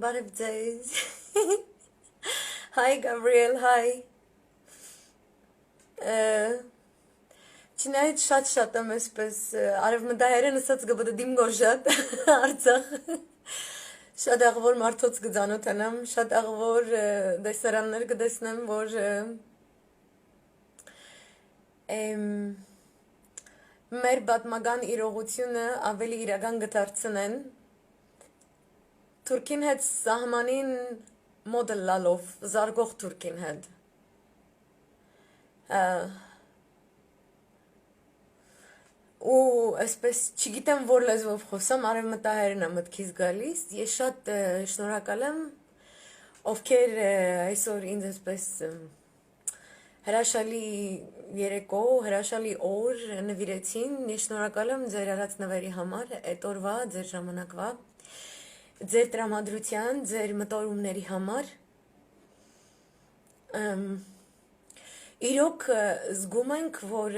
Բարև ձեզ։ Hi Gabriel, hi։ Չնայած շատ եմ այսպես արևմտահայերեն ասած գբդդիմ գորժատ Արցախ։ Շատ աղվոր մարդոց գծանոթանամ, շատ աղվոր դեսարաններ կդեսնեմ, որ մեր պատմական իրողությունը ավելի իրական կդարձնեն Թուրքին հետ սահմանին մոդել լալով, զարգող Թուրքին հետ։ Ու այսպես չգիտեմ որ լեզվով խոսամ, արևմտահայերեն է մտքից գալիս, ես շատ շնորհակալ եմ, ովքեր այսօր ինձ այսպես հրաշալի երեկո, հրաշալի օր նվիրեցին, ես շնորհակալ եմ ձեր արած նվերի համար, այդ օրվա, ձեր ժամանակվա, ձեր տրամադրության, ձեր մտորումների համար։ Իրոք զգում ենք, որ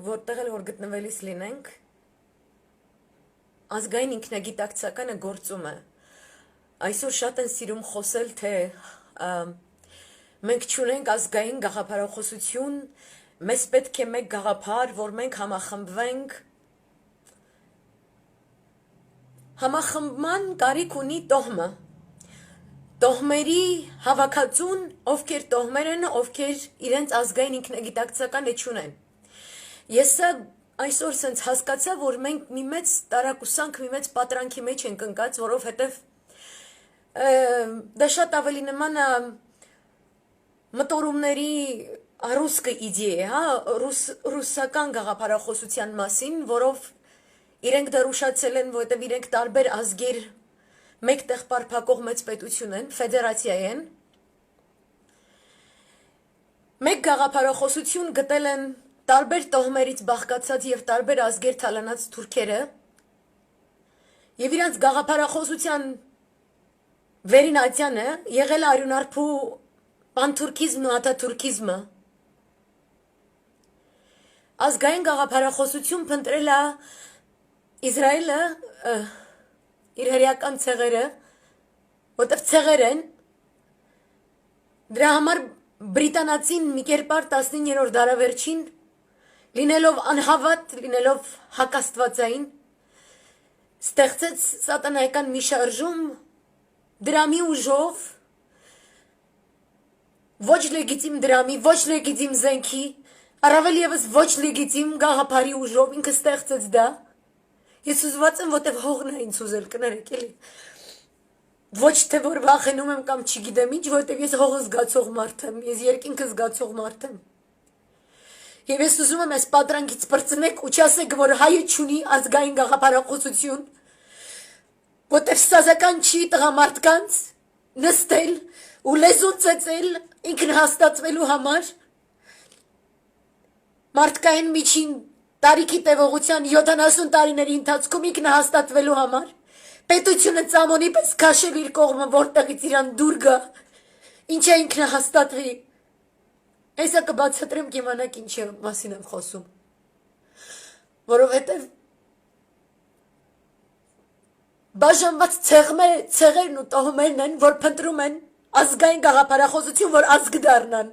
որտեղ էլ որ գտնվելիս լինենք, ազգային ինքնագիտակցականը գործում է։ Այսօր շատ են սիրում խոսել, թե մենք չունենք ազգային գաղափարախոսություն, մեզ պետք է մեկ գաղափար, որ մենք համախմբվենք։ Համախմբման կարիք ունի տոհմը։ Տոհմերի հավաքածուն, ովքեր տոհմեր են, ովքեր իրենց ազգային ինքնագիտակցականը չունեն։ Ես այսօր սենց հասկացա, որ մենք մի մեծ տարակուսանք, մի մեծ պատրանքի մեջ ենք ընկած, որովհետև դա շատ ավելի նման է մտորումների ռուսկը իդեա, հա, ռուսական գաղափարախոսության մասին, որով իրենք դեռ ուշացել են, որովհետև իրենք տարբեր ազգեր մեկ տեղ պարփակող մեծ պետություն են, ֆեդերացիա են, մեկ գաղափարախոսություն գտել են տարբեր տոհմերից բաղկացած և տարբեր ազգեր թալանած թուրքերը և իրանց գաղափարախոսության վերին ատյանը եղել է արյունարփու պանթուրքիզմն ու աթաթուրքիզմը։ Ազգային գաղափարախոսություն փնտրել է Իսրայելը իր հրեական ցեղերը, որտեղ ցեղեր են, դրա համար բրիտանացին մի կերպար 19-րդ դարավերջին, լինելով անհավատ, լինելով հակաստվածային, ստեղծեց սատանայական մի շարժում, դրամի ուժով, ոչ լեգիտիմ դրամի, ոչ լեգիտիմ զենքի, առավել ևս ոչ լեգիտիմ գաղափարի ուժով ինքը ստեղծեց դա, Ես ուզված եմ, որտև հողն է ինձ ուզել, կներեք էլի։ Ոչ թե որ վախենում եմ կամ չգիտեմ ինչ, որտև ես հողը զգացող մարդ եմ, ես երկինքը զգացող մարդ եմ։ Եվ ես ուզում եմ այս պատրանքից պրծնեք ու չասեք, որ հայը չունի ազգային գաղափարախոսություն, որտև սազական չի տղամարդկանց նստել ու լեզուն ծեծել ինքնհաստատվելու համար, մարդկային միջին տարիքի տևողության 70 տարիների ընթացքում ինքնահաստատվելու համար, պետությունը ծամոնի պես քաշել իր կողմը, որտեղից իրան դուր գա, ինչ է ինքնահաստատվի։ Այսա կբացատրեմ կիմանաք ինչի մասին եմ խոսում։ Որովհետև բաժանված ցեղերն ու տոհմերն են, որ փնտրում են ազգային գաղափարախոսություն, որ ազգ դառնան։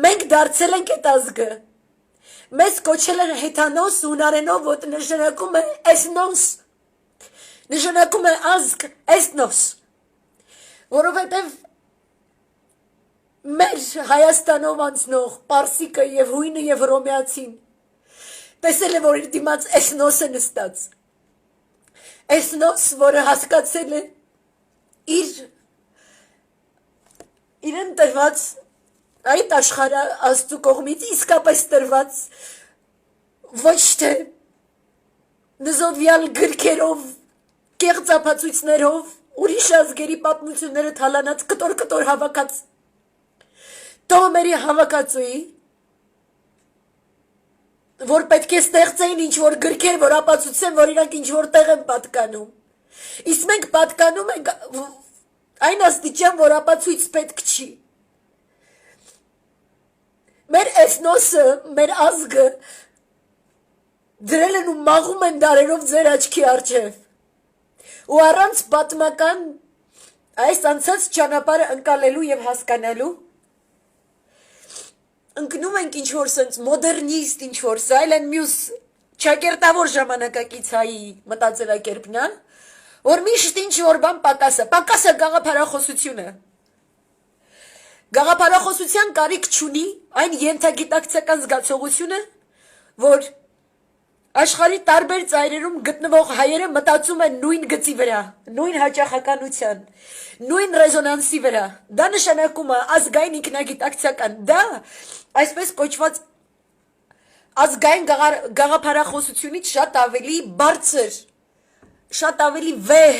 Մենք դարձել ենք այդ ազգը։ Մեզ կոչել են հեթանոս հունարենով, որ նշանակում է էսնոս, նշանակում է ազգ էսնոս, որովհետև մեր Հայաստանով անցնող պարսիկը և հույնը և հռոմեացին տեսել է, որ իր դիմաց էսնոս է նստած, էսնոս, որը հասկացել է իրեն տրված այդ աշխարհը Աստծու կողմից իսկապես տրված ոչ թե նզովյալ գրքերով, կեղծապացույցներով, ուրիշ ազգերի պատմությունները թալանած կտոր հավաքած տոհմերի հավաքածուի, որ պետք է ստեղծեին ինչ-որ գրքեր, որ ապացուցեն, որ իրանք ինչ-որ տեղ են պատկանում։ Իսկ մենք պատկանում ենք այն աստիճան, որ ապացույց պետք չի։ Մեր էսնոսը, մեր ազգը դրել են ու մաղում են դարերով ձեր աչքի առջև։ ու առանց պատմական այս անցած ճանապարհը ընկալելու եւ հասկանալու ընկնում ենք ինչ որ sense մոդեռնիստ ինչ որ սա այլ են մյուս ճակերտավոր ժամանակակից հայի մտածելակերպն է որ միշտ ինչ որ բան պակասը գաղափարախոսության կարիք չունի այն ենթագիտակցական զգացողությունը որ աշխարհի տարբեր ծայրերում գտնվող հայերը մտածում են նույն գծի վրա նույն հաճախականության նույն ռեզոնանսի վրա դա նշանակում է ազգային ինքնագիտակցական դա այսպես կոչված ազգային գաղափարախոսությունից շատ ավելի բարձր շատ ավելի վեհ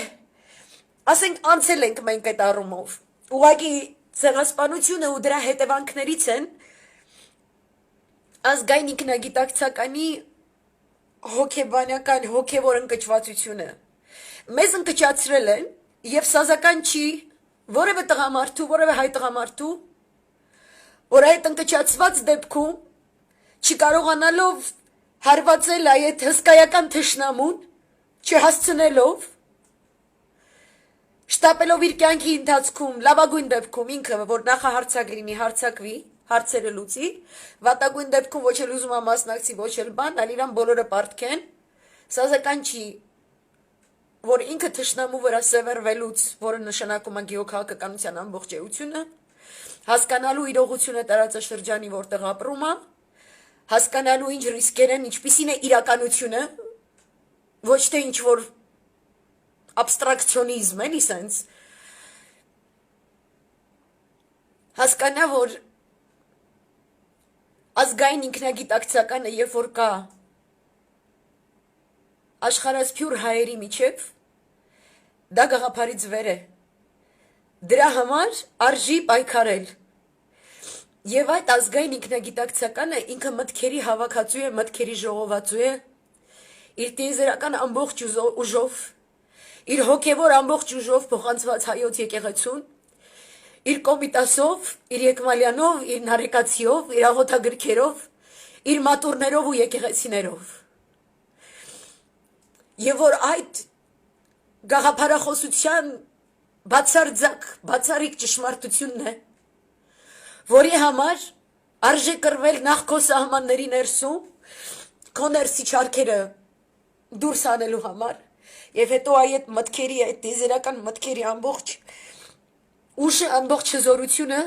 ասենք անցել ենք մենք այդ առումով ուղղակի ցեղասպանությունը ու դրա հետևանքներից են ազգային ինքնագիտակցականի հոգեբանական հոգևոր ընկճվածությունը մեզ ընկճացրել են եւ սազական չի որևէ տղամարդու որևէ հայ տղամարդու որ այդ ընկճացված դեպքում չկարողանալով հարվածել այդ հսկայական թշնամուն չհասցնելով շտապելով իր կյանքի ընթացքում լավագույն դեպքում ինքը որ նախահարցակ լինի հարցակվի հարցերը լուծի վատագույն դեպքում ոչ էլ ուզում է մասնակցի ոչ էլ բան այլ իրան բոլորը պարտքեն սազական չի որ ինքը թշնամու վրա սևեռվելուց որը նշանակում է գեոքաղաքականության ամբողջ էությունը հասկանալու իրողությունը տարածաշրջանի որտեղ ապրում է հասկանալու ինչ ռիսկեր են ինչպիսին է իրականությունը ոչ թե ինչ որ abstractionism էլի sense հասկանա որ ազգային ինքնագիտակցականը երբ որ կա աշխարհասփյուր հայերի միջև դա գաղափարից վեր է դրա համար արժի պայքարել եւ այդ ազգային ինքնագիտակցականը ինքը մտքերի հավաքածու է մտքերի ժողովածու է իր տիեզերական ամբողջ ուժով իր հոգևոր ամբողջ ուժով փոխանցված հայոց եկեղեցուն իր կոմիտասով իր եկմալյանով իր նարեկացիով իր աղոթագրքերով իր մատուրներով ու եկեղեցիներով եւ որ այդ գաղափարախոսության բացարձակ ճշմարտությունն է որի համար արժե կռվել նախ քո սահմանների ներսում քո ներսի չարքերը դուրս անելու համար եւ հետո այդ մտքերի այդ տիեզերական մտքերի ամբողջ ուժը ամբողջ հզորությունը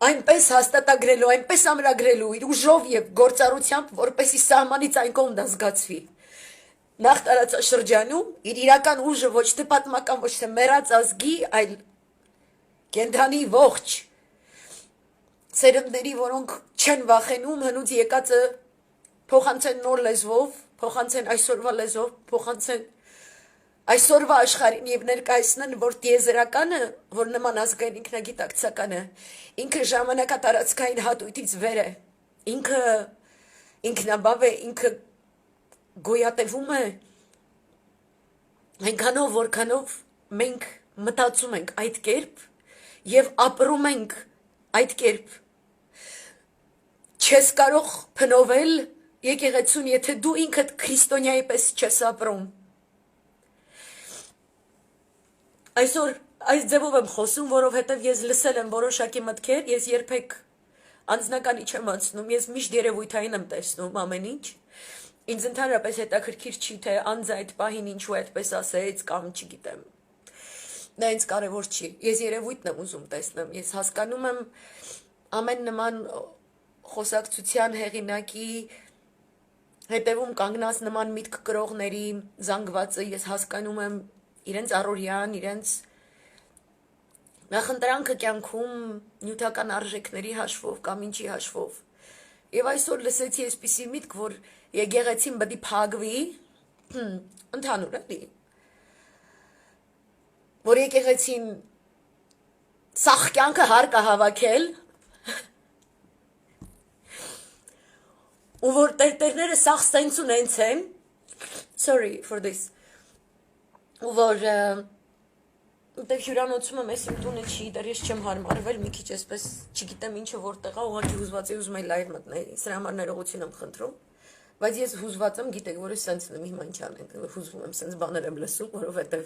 այնպես հաստատագրելու այնպես ամրագրելու իր ուժով եւ գործառությամբ որպեսի սահմանից այն կողմ դա զգացվի նախ տարածաշրջանում իր իրական ուժը ոչ թե պատմական ոչ թե մեռած ազգի այլ կենթանի ողջ ծերնդների որոնք չեն վախենում հնուց եկածը փոխանցեն նոր լեզվով փոխանցեն այսօրվա լեզվով փոխանցեն այսօրվա աշխարհին եւ ներկայացնեն որ տիեզերականը որ նման ազգային ինքնագիտակցականը ինքը ժամանակատարածքային հատույթից վեր է ինքը ինքնաբավ է ինքը գոյատևում է այնքանով որքանով մենք մտածում ենք այդ կերպ եւ ապրում ենք այդ կերպ չես կարող փնովել եկեղեցուն եթե դու ինքդ քրիստոնյայի պես չես ապրում այսօր այս ձևով եմ խոսում որովհետեւ ես լսել եմ որոշակի մտքեր ես երբեք անձնականի չեմ անցնում ես միշտ երևույթային եմ տեսնում ամեն ինչ ինձ ընդհանրապես հետաքրքիր չի թե անձը այդ պահին ինչու այդպես ասեց կամ չգիտեմ դա ինձ կարևոր չի ես երևույթն եմ ուզում տեսնեմ ես հասկանում եմ ամեն նման խոսակցության հեղինակի հետևում կանգնած նման միտք կրողների զանգվածը ես հասկանում եմ իրենց առօրյան իրենց նախընտրանքը կյանքում նյութական արժեքների հաշվով կամ ինչի հաշվով եւ այսօր լսեցի այսպիսի միտք որ եկեղեցին պետք է փակվի ընդհանուր էլի որ եկեղեցին սախ կյանքը հարկ է հավաքել ու որ տերտերները սախ սենց ունենց են sorry for this ու որ դե հյուրանոցում եմ ես իմ տունը չի դեռ ես չեմ հարմարվել մի քիչ այսպես չգիտեմ ինչը որտեղ է ուղղակի հուզված եմ ուզում եմ լայվ մտնել սրա համար ներողություն եմ խնդրում Բայց ես հուզված եմ, գիտեք, որ ես սենց եմ հիմա ինչ անենք, հուզվում եմ, սենց բաներ եմ լսում, որովհետև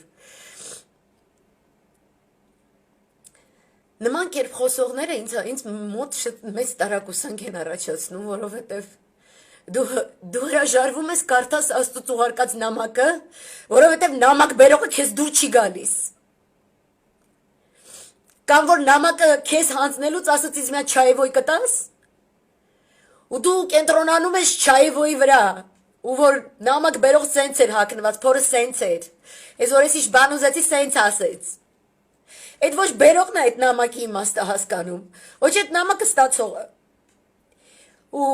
նման կերպ խոսողները ինձ մոտ մեծ տարակուսանք են առաջացնում, որովհետև դու հրաժարվում ես կարդաս Աստծուց ուղարկած նամակը, որովհետև նամակ բերողը քեզ դուր չի գալիս։ Կամ որ նամակը քեզ հանձնելուց ասած ինձ մի հատ չայվոյ կտաս, ու դու կենտրոնանում ես չայվոյի վրա, ու որ նամակ բերող սենց էր հագնված, փորը սենց էր։ Ես որ ես իշ բան ուզեցի սենց ասեց։ Այդ ոչ բերողն է այդ նամակի իմաստը հասկանում, ոչ այդ նամակը ստացողը։ Ու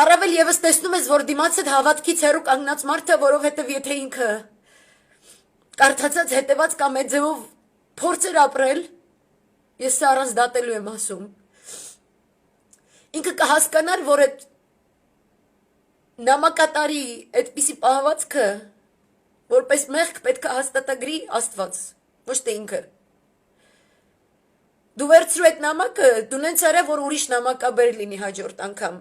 առավել եւս տեսնում ես, որ դիմացդ հավատքից հեռու կանգնած մարդը, որովհետեւ եթե ինքը կարդացած հետևած կամ այդ ձևով փորձեր ապրել, ես սա առանց դատելու եմ ասում, ինքը կհասկանար, որ այդ նամակատարի այդպիսի պահվածքը որպես մեղք պետք է հաստատագրի Աստված, ոչ թե ինքը։ Դու վերցրու այդ նամակը, դու նենց արա, որ ուրիշ նամակաբեր լինի հաջորդ անգամ։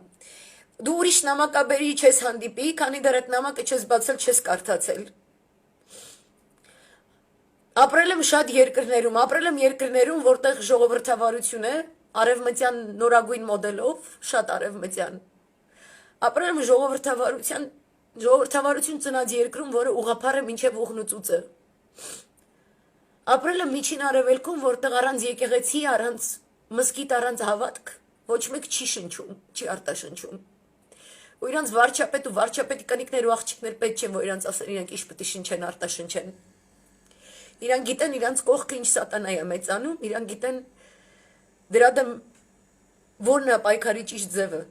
Դու ուրիշ նամակաբերի չես հանդիպի, քանի դեռ այդ նամակը չես բացել, չես կարդացել։ Ապրել եմ շատ երկրներում, ապրել եմ երկրներում, որտեղ ժողովրդավարություն է, արևմտյան նորագույն մոդելով, շատ արևմտյան։ Ապրել եմ ժողովրդավարություն ծնած երկրում, որը ուղղափառ է մինչև ուղնուծուծը։ Ապրել եմ միջին արևելքում, որտեղ առանց եկեղեցի, առանց մզկիթ, առանց հավատք, ոչ մեկ չի շնչում, չի արտաշնչում։ Ու իրանց վարչապետ ու վարչապետի կնիկներ ու աղջիկներ պետք չեն, որ իրանց ասեն իրանք ինչ պետք է շնչեն, արտաշնչեն։ Իրանք գիտեն իրանց կողքը ինչ սատանա է մեծանում, իրանք գիտեն դրա դեմ որն է պայքարի ճիշտ ձևը։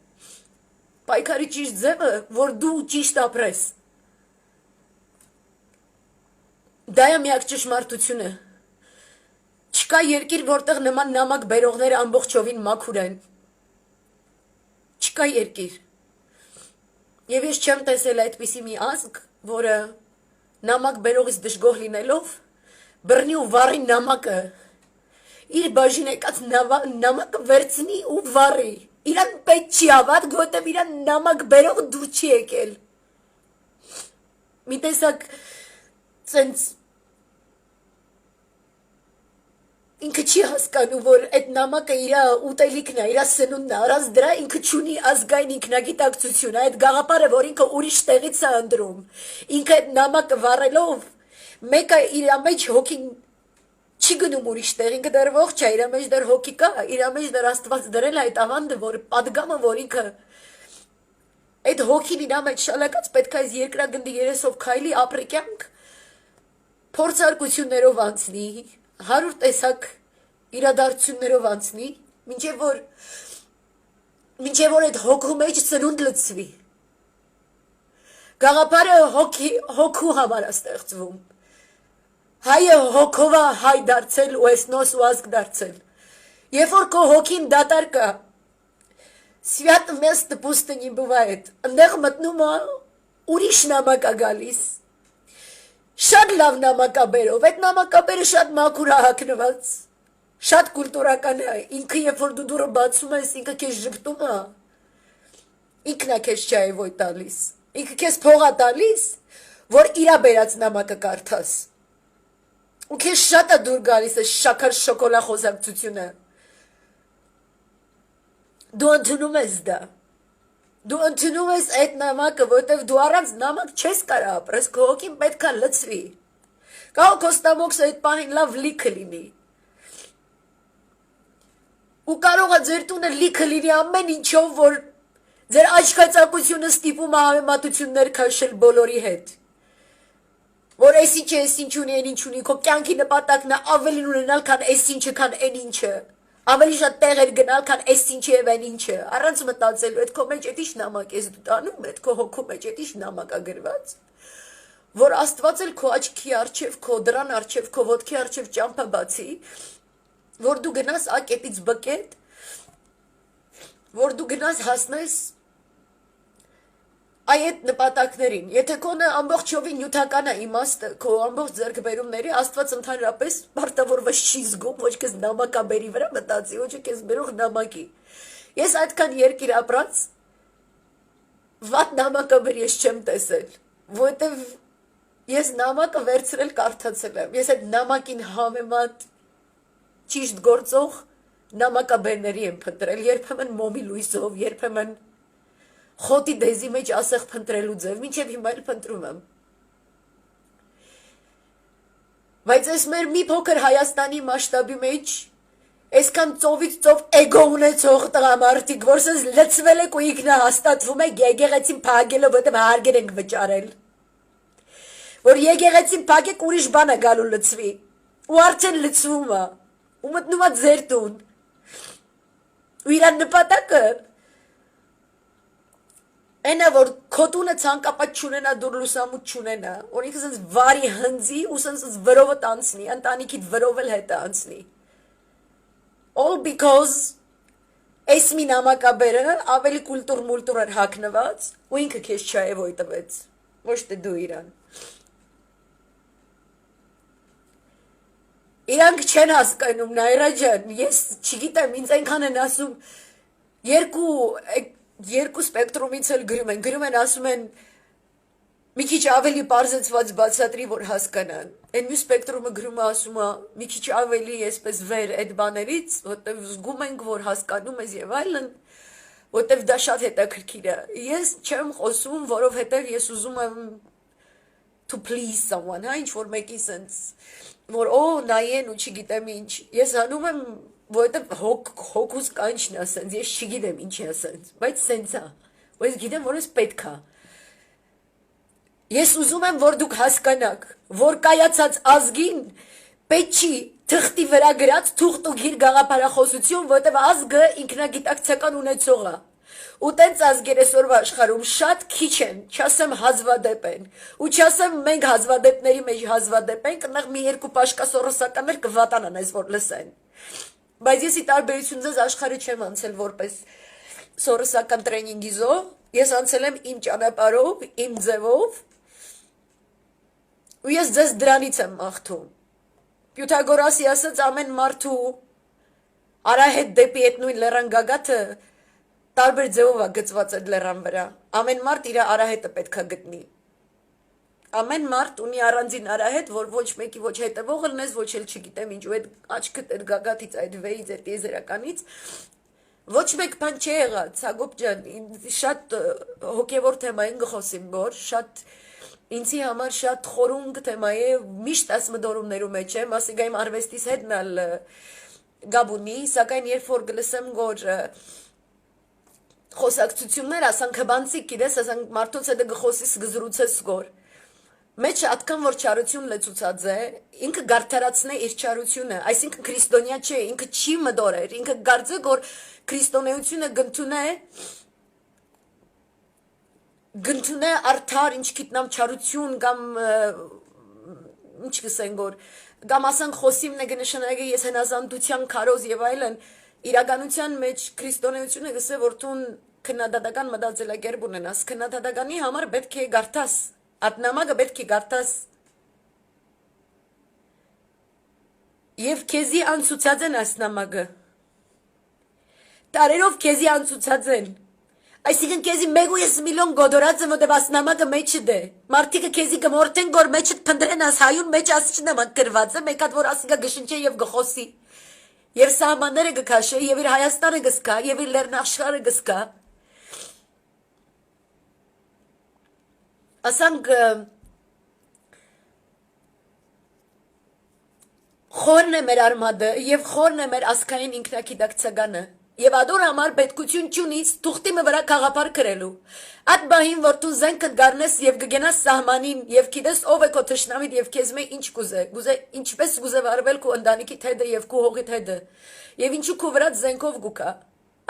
Պայքարի ճիշտ ձևը, որ դու ճիշտ ապրես։ Դա է միակ ճշմարտությունը։ Չկա երկիր, որտեղ նման նամակ բերողները ամբողջովին մաքուր են։ Չկա երկիր։ Եվ ես չեմ տեսել այդպիսի մի ազգ, որը նամակ բերողից դժգոհ լինելով բռնի ու վառի նամակը, իր բաժին եկած նամակը վերցնի ու վառի։ Իրան պետք չի հավատք, որտև իրան նամակ բերող դուր չի եկել։ Մի տեսակ ցենց ինքը չի հասկանում, որ այդ նամակը իր ուտելիքն է, իր սնունդն է, առանց դրա ինքը չունի ազգային ինքնագիտակցություն, այդ գաղափարը, որ ինքը ուրիշ տեղից է ընտրում։ Ինքը այդ նամակը վառելով, մեկը իր մեջ հոգին չի գնում ուրիշ տեղ, ինքը դեռ ողջ է, իր մեջ դեռ հոգի կա, իր մեջ դեռ Աստված դրել է այդ ավանդը, որ պատգամը, որ ինքը այդ հոգին իր մեջ շալակած պետք է այս երկրագնդի երեսով քայլի ապրի կյանք, փորձարկություններով անցնի, 100 տեսակ իրադարձություններով անցնի, մինչև որ այդ հոգու մեջ սնունդ լցվի։ Գաղափարը հոգու համար է ստեղծվում։ Հայը հոգով է հայ դարձել ու էսնոս ու ազգ դարձել։ Երբ որ քո հոգին դատարկա, свято место пусто не бывает։ Այնտեղ մտնում է ուրիշ նամակ է գալիս։ Շատ լավ նամակաբերով, այդ նամակաբերը շատ մաքուր է հագնված, շատ կուլտուրական է, ինքը երբ որ դու դուռը բացում ես, ինքը քեզ ժպտում է, ինքն է քեզ չայվոյ տալիս, ինքը քեզ փող է տալիս, որ իրա բերած նամակը կարդաս։ Ու քեզ շատ է դուր գալիս է շաքար շոկոլա խոսակցությունը։ Դու ընդունում ես դա։ Դու ընդունում ես այդ նամակը, որտեղ դու առանց նամակ չես կարող ապրես, քո հոգին պետք է լցվի։ Կարող քո ստամոքսը այդ պահին լավ լիքը լինի։ Ու կարող է ձեր տունը լիքը լինի ամեն ինչով, որ ձեր աչքածակությունը ստիպում է համեմատություններ քաշել բոլորի հետ։ Որ էս ինչ է, էս ինչ ունի, այն ինչ ունի, քո կյանքի նպատակն է ավելին ունենալ, քան էս ինչը, քան այն ինչը։ Ավելի շատ տեղեր գնալ, քան էս ինչը եւ այն ինչը։ Առանց մտածելու, այդ քո մեջ էդիշ նամակ ես դու տանում, այդ քո հոգու մեջ էդիշ նամակ է գրված, որ Աստված էլ քո աչքի առջև, քո դրան առջև, քո ոտքի առջև ճամփա բացի, որ դու գնաս ա կետից բ կետ, որ դու գնաս հասնես այդ նպատակներին, եթե քոնը ամբողջովին նյութական է իմաստը, քո ամբողջ ձեռքբերումների, Աստված ընդհանրապես պարտավորված չի զգում, ոչ քեզ նամակաբերի վրա մտածի, ոչ քեզ բերող նամակի։ Ես այդքան երկիր ապրած, Վատ նամակը ես չեմ տեսել, որովհետև ես նամակը վերցրել կարդացել եմ։ Ես այդ նամակին համեմատ ճիշտ գործող նամակաբերների եմ փնտրել, երբեմն մոմի լույսով, երբեմն խոտի դեզի մեջ ասեղ փնտրելու ձև, մինչև հիմա էլ փնտրում եմ։ Բայց այս մեր մի փոքր Հայաստանի մասշտաբի մեջ այսքան ծովից ծով էգո ունեցող տղամարդիկ, որ սենց լցվել եք ու ինքնահաստատվում եք եկեղեցին փակելով, որտեղ հարգեր ենք վճարել։ Որ եկեղեցին փակեք ուրիշ բան է գալու լցվի։ Ու արդեն լցվում է։ Ու մտնում է ձեր տուն։ Ու իր նպատակը այնա որ քո տունը ցանկապատ չունենա, դու լուսամուտ չունենա, որ ինքը սենց վարի հնձի ու սենց վրովը տանցնի, ընտանիքիդ վրով էլ հետ անցնի։ All because այս մի նամակաբերը ավելի կուլտուր էր հագնված ու ինքը քեզ չայևոյ տվեց, ոչ թե դու իրան։ Իրանք չեն հասկանում, Նայրա ջան, ես չգիտեմ, ինձ այնքան են ասում, երկու սպեկտրումից էլ գրում են, ասում են, մի քիչ ավելի պարզեցված բացատրի, որ հասկանան։ Այն մի սպեկտրումը գրում է, ասում է, մի քիչ ավելի այսպես վեր այդ բաներից, որտեղ զգում ենք, որ հասկանում ես եւ այլն, որտեղ դա շատ հետաքրքիր է։ Ես չեմ խոսում, որովհետեւ ես ուզում եմ to please someone, հա, ինչ որ մեկի sense, որ նայեն ու չգիտեմ ինչ։ Ես անում եմ, որովհետև հոգուս կանչն է sense, ես չգիտեմ ինչ է sense, բայց sense է։ Ու ես գիտեմ, որ ես պետք է։ Ես ուզում եմ, որ դուք հասկանաք, որ կայացած ազգին պետք չի թղթի վրա գրած թուղթ ու գիր գաղափարախոսություն, որովհետև ազգը ինքնագիտակցական ունեցող է։ Ու տենց ազգեր այսօրվա աշխարհում շատ քիչ են, չասեմ հազվադեպ են, ու չասեմ մենք հազվադեպների մեջ հազվադեպ ենք, այնտեղ մի երկու պաշկասորոսականներ կվատանան այս որ լսեն։ Բայց ես ի տարբերություն ձեզ աշխարհը չեմ անցել որպես սորոսական տրեյնինգի զոհ, ես անցել եմ իմ ճանապարհով, իմ ձևով, ու ես ձեզ դրանից եմ մաղթում։ Պյութագորասի ասած ամեն մարդու արահետ դեպի այդ նույն լեռան գագաթը տարբեր ձևով է գծված այդ լեռան վրա։ Ամեն մարդ իր արահետը պետք է գտնի։ Ամեն մարդ ունի առանձին արահետ, որ ոչ մեկի ոչ հետևողը լնես, ոչ էլ չգիտեմ ինչ, ու այդ աչքդ այդ գագաթից, այդ վեից, այդ եզերականից ոչ մեկ բան չի եղած, Հակոբ ջան, շատ հոգևոր թեմային գխոսիմ, որ շատ ինձի համար շատ խորունգ թեմա է, միշտ ասմդորումներու մեջ եմ, ասիկա իմ արվեստիս հետնալ գաբունի, սակայն երբ որ գլսեմ գոր խոսակցություններ, ասանք հբանցիկ, գիտես, ասանք մարդոց հետը գխոսիս գզրուցես գոր։ Մեջ atkan որ չարություն լեցուցած է, ինքը գարթարացնե իր չարությունը, այսինքն քրիստոնյա չէ, ինքը չի մդորեր, ինքը գարձը որ քրիստոնեությունը գնթունե արդար ինչ գիտնամ չարություն կամ ինչ կսեն գոր կամ ասանք խոսիմ նե գնշնայգը ես հնազանդության քարոզ եւ այլն իրականության մեջ քրիստոնեությունը գսե որ տուն քննադատական մտածելակերպ ունենաս քննադատականի համար պետք է գարտաս Ատնամագը պետք է գարտաս եւ քեզի անցուցած են ասնամագը տարերով քեզի անցուցած են այսինքն քեզի 1.5 միլիոն գոդորած եմ որտեղ ասնամագը մեջը դե մարդիկը քեզի գմորթեն գոր մեջը փնդրեն աս հայուն մեջ ասիչն եմ գրված է մեկ հատ որ ասիկա գշնչե եւ գխոսի եւ սահմանները գքաշե եւ իր Հայաստանը գսկա եւ իր լեռնաշխարհը գսկա ասանք խորն է մեր արմադը եւ խորն է մեր ասկային ինքնակիդակցականը եւ ադոր համար պետքություն չունիս թուղթի վրա խաղապար կրելու այդ բահին որ դու զենքը գառնես եւ գգենաս սահմանին եւ գիտես ով է քո թշնամիդ եւ քեզ մե ինչ գուզե ինչպես գուզե վարվել քո ընտանիքի թեդը եւ քո հողի թեդը եւ ինչու քո վրա զենքով գուկա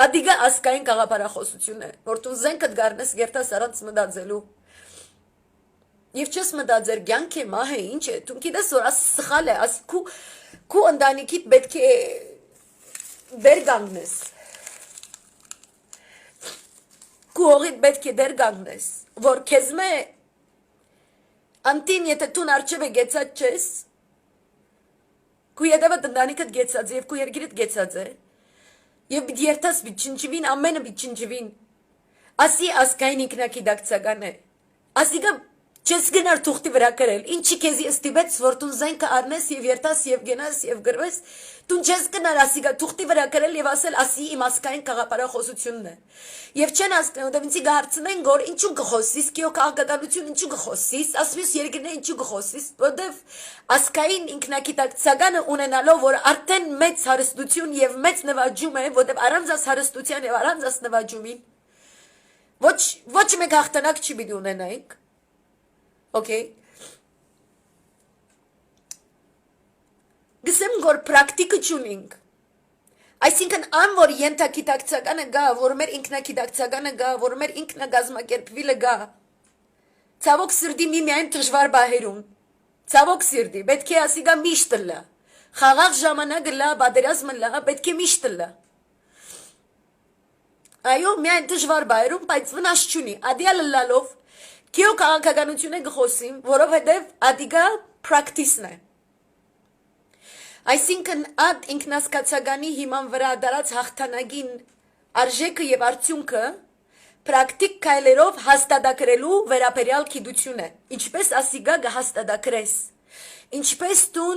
ադիգա ասկային խաղապարախոսություն է որ դու զենքը գառնես գերտաս առանց մտածելու Եվ չես մտածեր կյանք է մահ է ինչ է դու գիտես որ աս սխալ է աս քու ընտանիքիդ պետք է դեր գանգնես քու հողիդ պետք է դեր գանգնես որ քեզ մե անտին եթե դու արչև է գեցած չես քու յետևը ընտանիքդ գեցած եւ քու երգիրդ գեցած է եւ երթաս բիչնջվին ամենը բիչնջվին Ասի ասկային ինքնակիդակցական է։ Ասիկա չես գնար թուղթի վրա կրել։ Ինչի քեզի ստիպեց, որ դու զենքը առնես եւ երթաս եւ գնաս եւ գրվես։ Դու չես գնար ասիկա թուղթի վրա կրել եւ ասել ասի իմ ասկային քաղաքապարախոսությունն է։ Եվ չեն ասկան, ուրեմն ինձ գարցնեն, որ ինչու գխոսիս, քիո քաղաքականություն ինչու գխոսիս, ասվիս երկրներ ինչու գխոսիս, որտեվ ասկային ինքնակիդակցականը ունենալով որ արդեն մեծ հարստություն եւ մեծ նվաճում է, որտեվ առանց աս հարստության եւ առանց աս նվաճումին ոչ մեկ հաղթանակ չի պիտի ունենայինք։ Okay. Գսեմ որ պրակտիկը չունենք։ Այսինքն ան որ ենթագիտակցականը գա, որ մեր ինքնագիտակցականը գա, որ մեր ինքնագազմակերպվելը գա։ Ցավոք սրտի միայն դժվար բահերում։ Ցավոք սրտի, պետք է ասիգա միշտ լա։ Խաղաղ ժամանակը լա, պատերազմը լա, պետք է միշտ լա։ Այո, միայն դժվար բահերում, բայց վնաս չունի։ Ադիալը լալով Քիո քաղաքականություն է գխոսիմ, որովհետև ադիգա պրակտիսն է։ Այսինքն ад ինքնասկացականի հիման վրա դարած հաղթանակին արժեքը եւ արդյունքը պրակտիկ քայլերով հաստատակրելու վերաբերյալ գիտություն է։ Ինչպես ասիգա գհաստատակրես։ Ինչպես դու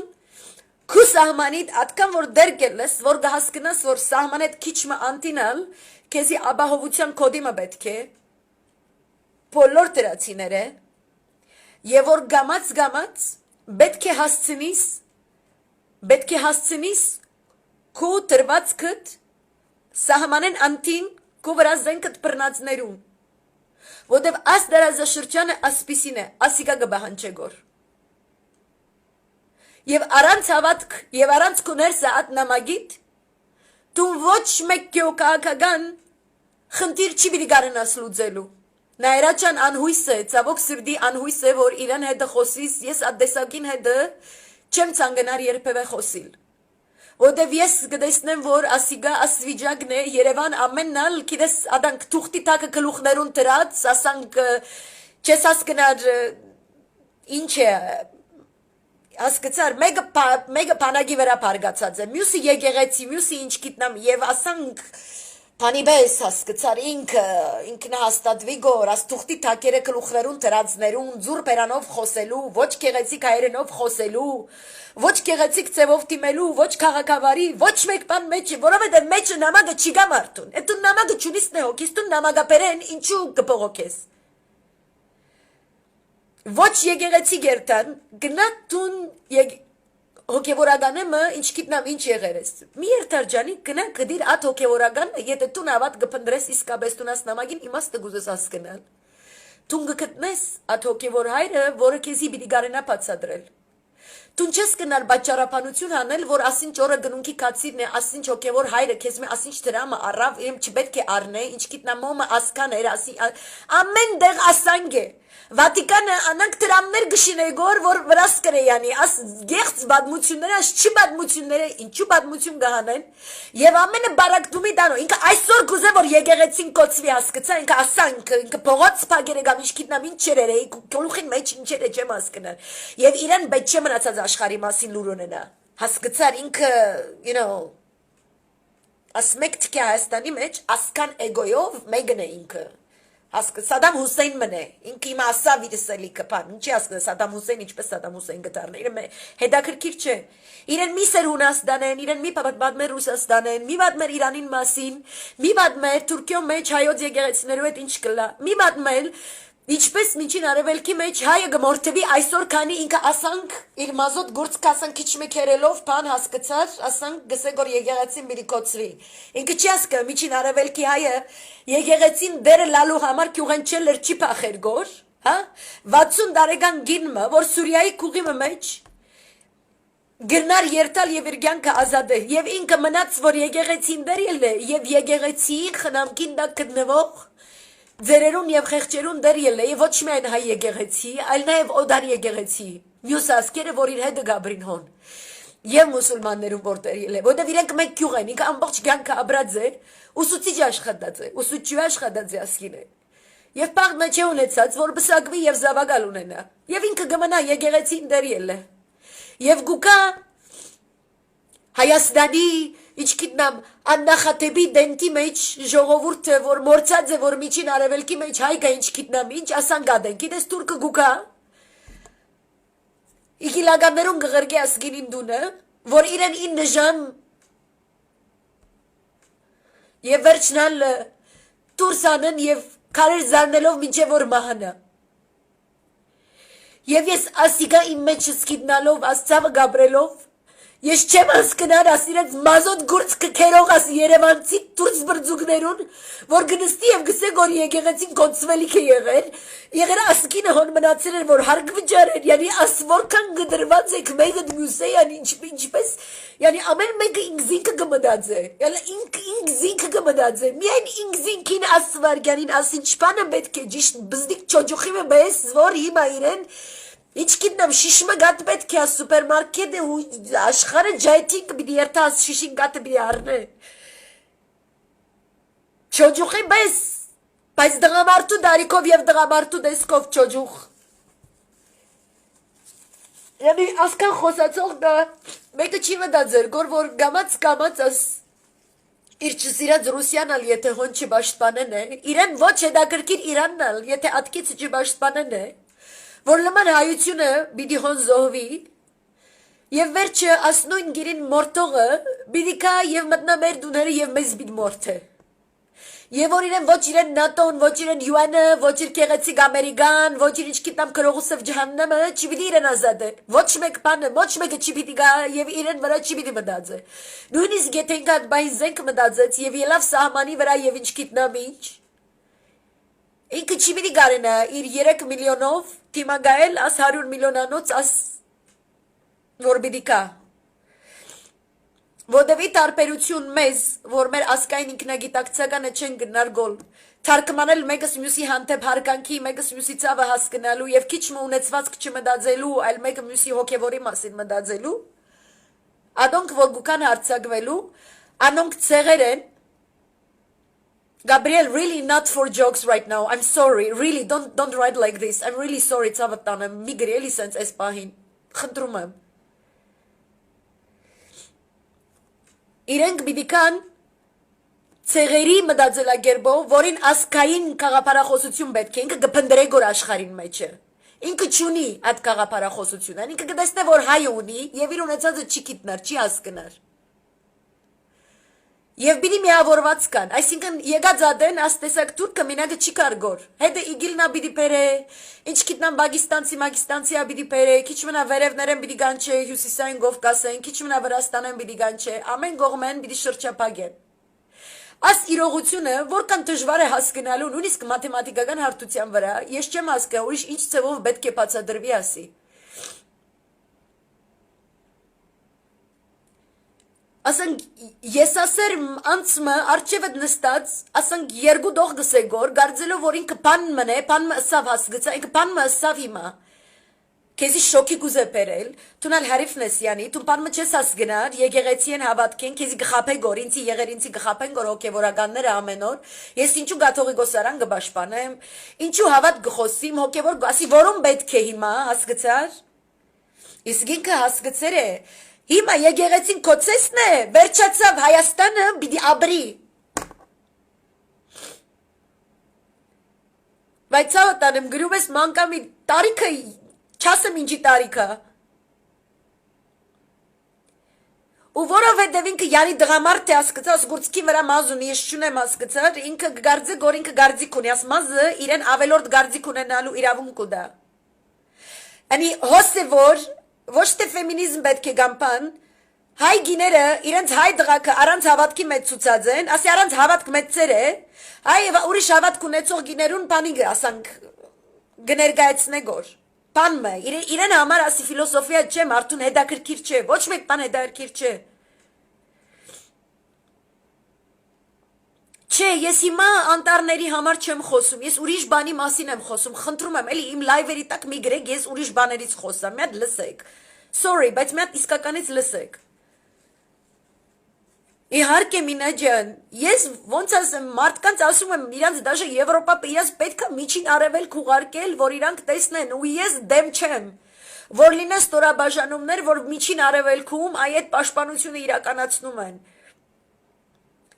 քու սահմանիդ ատկան որ դեր գելես, որ գահսկնաս որ սահմանեդ քիչմը անտինալ, քեզի ապահովության կոդիմը պետք է բոլոր դրացիները եւ որ գամած պետք է հասցնիս քու տրվածքդ սահմանեն անտին քու վրա զենքդ բռնածներուն որտեւ աս դարազաշրջանը ասպիսին է ասիկա գբահանչեգոր եւ առանց հավատք եւ առանց կուներսը ատ նամագիտ դու ոչ մեկ կյոկական խնդիր չի բիդի գարնաս լուծելու Նայրաչան անհույս է, ցավոք սրդի անհույս է, որ իրան հետը խոսիս, ես ադեսակին հետը չեմ ցանգնար երբևէ խոսիլ։ Որտեվ ես կտեսնեմ, որ ասիգա ասվիճակն է, Երևան ամենալ, գիտես, adank թուղթի տակը գլուխներուն դրած, ասանք չես հասկնար ինչ է, հասկացար, մեկը բանակի վրա բարգացած է, մյուսը եկեղեցի, մյուսը ինչ գիտնամ, եւ ասանք Փանիբես հասկացար ինքնահաստատվի գոր աստուղտի թակերը գլուխներուն դրածներուն ձուր բերանով խոսելու ոչ գեղեցիկ հայերենով խոսելու ոչ գեղեցիկ ծևով դիմելու ոչ քաղաքավարի ոչ մեկ բան մեջը որովհետև մեջը նամակը չի գա մարդուն այդ նամակը ճունիս նե հոգիս դու նամակապերեն ինչու կփողոքես ոչ եկեղեցի գերտան գնա դուն Հոգևորականը ինչ գիտնամ ինչ եղերես։ Մի երթարջանի գնա գդիր ատ հոգևորականը, եթե դու նավատ կփնդրես իսկապես դունաս նամակին իմաստը գուզես հասկնալ։ Դու գտնես ատ հոգևոր հայրը, որը քեզի պիտի գարենա բացատրել։ Դու չես գնալ բաճարապանություն անել, որ ասինչ օրը գնունքի կացիրն է, ասինչ հոգևոր հայրը քեզ մե ասինչ դրամը առավ, իմ չպետք է առնե, ինչ գիտնամոմը ասկան էր, ասի ամեն դեղ ասանք է։ Վատիկանը անանք դրամներ գշինեգոր, որ վրաս կրեյանի, աս գեղց բադմությունները, աս չի բադմությունները, ինչու բադմություն գահանեն, և ամենը բարակդումի դանո, ինքը այսօր գուզե, որ եկեղեցին կոցվի հասկցա, ինքը ասանք, ինքը փողոց պագեր եկամ, ինչ գիտնամ ինչ չեր է, գլուխին մեջ ինչեր է չեմ հասկնար, և իրան բետ չէ մնացած աշխարի մասին լուր ունենա, հասկցար ինքը, աս մեկ թքի Հայաստանի մեջ, ասկան էգոյով մեգն է ինքը, Սադամ Հուսեյն մնե, ինքը իմ ասա վիրսելի կպան, ինչի ասկը Սադամ Հուսեյն, ինչպես Սադամ Հուսեյն գտարն է, իրեն հետաքրքիր չէ, իրեն մի սեր Հունաստանեն, իրեն մի պատմեր Ռուսաստանեն, մի պատմեր Իրանին մասին, մի պատմեր Թուրքիո մեջ հայոց եկեղեցիներու հետ ինչ կլա, մի պատմել Ինչպես միջին արևելքի մեջ հայը գմորթվի այսօր քանի ինքը ասանք իր մազոտ գործ կասանք քիչ մեկերելով բան հասկացար ասանք գսե գոր եկեղեցին մի կոծվի ինքը չի ասկա միջին արևելքի հայը եկեղեցին դերը լալու համար քյուղենչել լրչի փախեր գոր հա 60 տարեկան գինը որ Սուրիայի քուղի մեջ Գրնար երտալ եւ իր կյանքը ազատ է եւ ինքը մնաց որ եկեղեցին դեր ելը եւ եկեղեցի խնամքին դա գտնվող Ձերերուն եւ խեղճերուն դեր ելը եւ ոչ միայն հայ եկեղեցի, այլ նաեւ օդար եկեղեցի։ Մյուս ասկերը որ իր հետ գաբրին հոն։ Եվ մուսուլմաններուն որ դեր ելը, որտեղ իրենք մեկ գյուղ են, ինքը ամբողջ կյանքը ապրած է, ուսուցիչ աշխատած է, ուսուցիչ աշխատած է ասկին է։ Եվ բաղ մեջ ունեցած որ բսակվի եւ զավակալ ունենա։ Եվ ինքը գմնա եկեղեցին դեր ելը։ Եվ գուկա Հայաստանի Իչքիտնամ աննախատեպի դենքի մեջ ժողովուրդը որ մորցած է որ միջին արևելքի մեջ հայկա իչքիտնամ ինչ ասան գադեն գիտես թուրքը գուկա իգիլագաններուն գղրգի ասգինին դունը որ իրեն 9 ժամ եւ վերջնալ տուրսանն եւ քարեր զարնելով մինչեւ որ մահանա եւ ես ասիկա իմ մեջ սկիտնալով ասծավը գաբրելով ես չեմ հասկնար ասիրած մազոտ գուրծ կքերող աս երևանցի տուրս բրձուկներուն որ գնստի եւ գսե որ եկեղեցին կոնցվելիք է եղեր ասկինը հոն մնացել էր որ հարգվճար էր yani աս որքան գդրված եք մեկը մյուսը yani ինչպես yani ամեն մեկը ինքզինքը կմտածե yani ինքզինքը կմտածե միայն ինքզինքին ասվարգյանին աս ինչ բանը պետք է ճիշտ բզդիկ ճոճոխի մեզ որ հիմա իրեն Իչքիտնամ շիշմը գատ պետք է սուպերմարկետ է ու աշխարը ջայթին կբիդի երթաս շիշին գատը բիդի արնե Չոջուխի բայց դղամարտու դարիքով և դղամարտու դեսքով չոջուխ Yani ասկան խոսացող դա մեկը չի մտածեր որ գամած աս իր չսիրած Ռուսիան ալ եթե հոն չբաշտպանեն է իրեն ոչ հետաքրքիր Իրանն ալ եթե ատկից չբաշտպանեն է որ լման հայությունը բիդի հոն զոհվի եւ վերջը ասնույն գիրին մորտողը բիդի կա եւ մտնա մեր դուները եւ մեզ բիդ մորթե եւ որ իրեն ոչ իրեն նատոն ոչ իրեն յուանը ոչ իր կեղեցիկ ամերիկան ոչ իր իչքիտնամ կրողուսով ջհաննամը չի բիդի իրեն ազատե ոչ մեկ բանը ոչ մեկը չի բիդի գա եւ իրեն վրա չի բիդի մտածե նույնիսկ եթե ինքը բայն զենք մտածեց եւ ելավ սահմանի վրա եւ իչքիտնամ ինչ Ինքը չի պիտի գարենա իր 3 միլիոնով թիմագայել աս 100 միլիոնանոց աս որ պիտի կա Որդևի տարբերություն մեզ որ մեր ասկային ինքնագիտակցականը չեն գնարգոլ թարգմանել մեկս մյուսի հանդեպ հարկանքի մեկս մյուսի ծավը հասկնալու եւ քիչ մունեցվածք չմտածելու այլ մեկը մյուսի հոգեվորի մասին մտածելու Adonk որ գուկան հարցակվելու անոնք ցեղեր են Gabriel, really not for jokes right now. I'm sorry. Really, don't write like this. I'm really sorry. Ցավտանը մի գրելի sense այս պահին։ Խնդրում եմ։ Իրենք բիդիկան ցեղերի մտածելակերպով, որին ասկային խաղապարախոսություն պետք է, ինքը կփնդրե գոր աշխարհին մեջը։ Ինքը չունի այդ խաղապարախոսությունը։ Ինքը կտեսնե որ հայ ունի եւ իր ունեցածը չի գիտնար, չի հասկնար։ Եվ բիդի միավորված կան, այսինքն եկած ադեն աստեսակ թուրքը մինագը չի կարգոր, հետը իգիլնա բիդի պերը, ինչ կիտնան մագիստանցիա բիդի պերը, քիչ մնա վերևներեն բիդի գանչե, հյուսիսային գովկասեն, քիչ մնա վրաստանեն բիդի գանչե, ամեն գողմեն բիդի շրջապագեն։ Աս իրողությունը, որքան դժվար է հասկնալու, նույնիսկ մաթեմատիկական հարթության վրա, ես չեմ հասկա, ուրիշ ինչ ծևով պետք է բացատրվի ասի։ Ասենք ես ասեր անցմը արջևդ նստած ասենք երկու դող գսեգոր գարձելով որ ինքը բան մնե բան մսավ հասգծա ինքը բան մսավ հիմա քեզի շոկի գուզե բերել տունալ հարիֆնեսյանի տուն բան մչես հասգնար եկեղեցին հավատքեն քեզի գխափե գոր ինձի եղերինցի գխափեն գոր հոգևորականները ամեն օր ես ինչու գաթողի գոսարան գբաշխանեմ ինչու հավատ գխոսիմ հոգևոր ասի որում պետք է հիմա հասգծար իսկ ինքը հասգծեր է Հիմա եկեղեցին կոծեսն է, վերջացավ Հայաստանը բիդի աբրի։ Բայց ավտանեմ գրում ես մանկամի տարիքը, չասեմ ինչի տարիքը։ Ու որովհետև ինքը յանի դղամարդ է ասկծա, աս գուրցքի վրա մազ ունի, ես չունեմ ասկծար, ինքը գարձը գոր ինքը գարձիկ ունի, աս մազը իրեն ավելորդ գարձիկ ունենալու իրավունք ուդա։ Անի հոսը որ Ոչ թե ֆեմինիզմ պետք է գամփան հայ գիները իրենց հայ դղակը առանց հավատքի մեջ ցուցած են ասի առանց հավատք մեծեր է հայ եւ ուրիշ հավատք ունեցող գիներուն բանի ասանք գներգայացնե գոր բանը իրեն համար ասի ֆիլոսոֆիա չէ մարդուն հետաքրքիր չէ ոչ մեկ բան հետաքրքիր չէ Չէ, ես հիմա անտառների համար չեմ խոսում, ես ուրիշ բանի մասին եմ խոսում, խնդրում եմ, էլի իմ լայվերի տակ մի գրեք, ես ուրիշ բաներից խոսամ, մի հատ լսեք, sorry, բայց մի հատ իսկականից լսեք, իհարկե Մինա ջան, ես ոնց ասեմ, մարդկանց ասում եմ, իրանց դաժե Եվրոպա, իրանց պետք է միջին արևելք ուղարկել, որ իրանք տեսնեն, ու ես դեմ չեմ, որ լինեն ստորաբաժանումներ, որ միջին արևելքում այդ պաշտպանությունը իրականացնում են,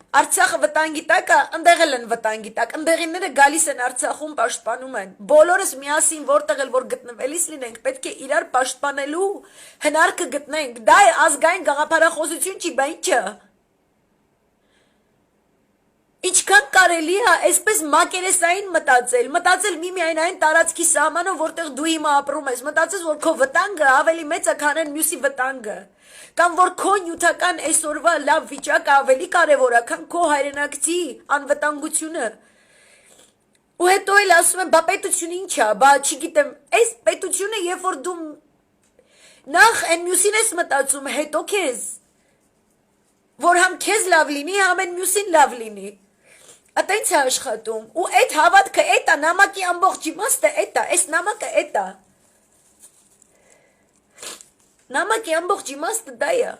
Արցախը վտանգի տակ է, ընդեղ էլ են վտանգի տակ, ընդեղինները գալիս են Արցախում պաշտպանում են, բոլորս միասին որտեղ էլ որ գտնվելիս լինենք, պետք է իրար պաշտպանելու հնարքը գտնենք, դա է ազգային գաղափարախոսություն չի, բա ինչը։ Ինչքան կարելի է այսպես մակերեսային մտածել միմիայն այն տարածքի սահմանով, որտեղ դու հիմա ապրում ես, մտածես, որ քո վտանգը ավելի մեծ է, քան այն մյուսի վտանգը, կամ որ քո նյութական այսօրվա լավ վիճակը ավելի կարևոր է, քան քո հայրենակցի անվտանգությունը։ Ու հետո էլ ասում են, բա պետությունը ինչ է, բա չգիտեմ, այս պետությունը, երբ որ դու նախ այն մյուսին ես մտածում, հետո քեզ, որ համ քեզ լավ լինի, համ այն մյուսին լավ լինի։ Atենց է աշխատում, ու այդ հավատքը էդ է, նամակի ամբողջ իմաստը էդ է, այս նամակը էդ է։ Նամակի ամբողջ իմաստը դա է։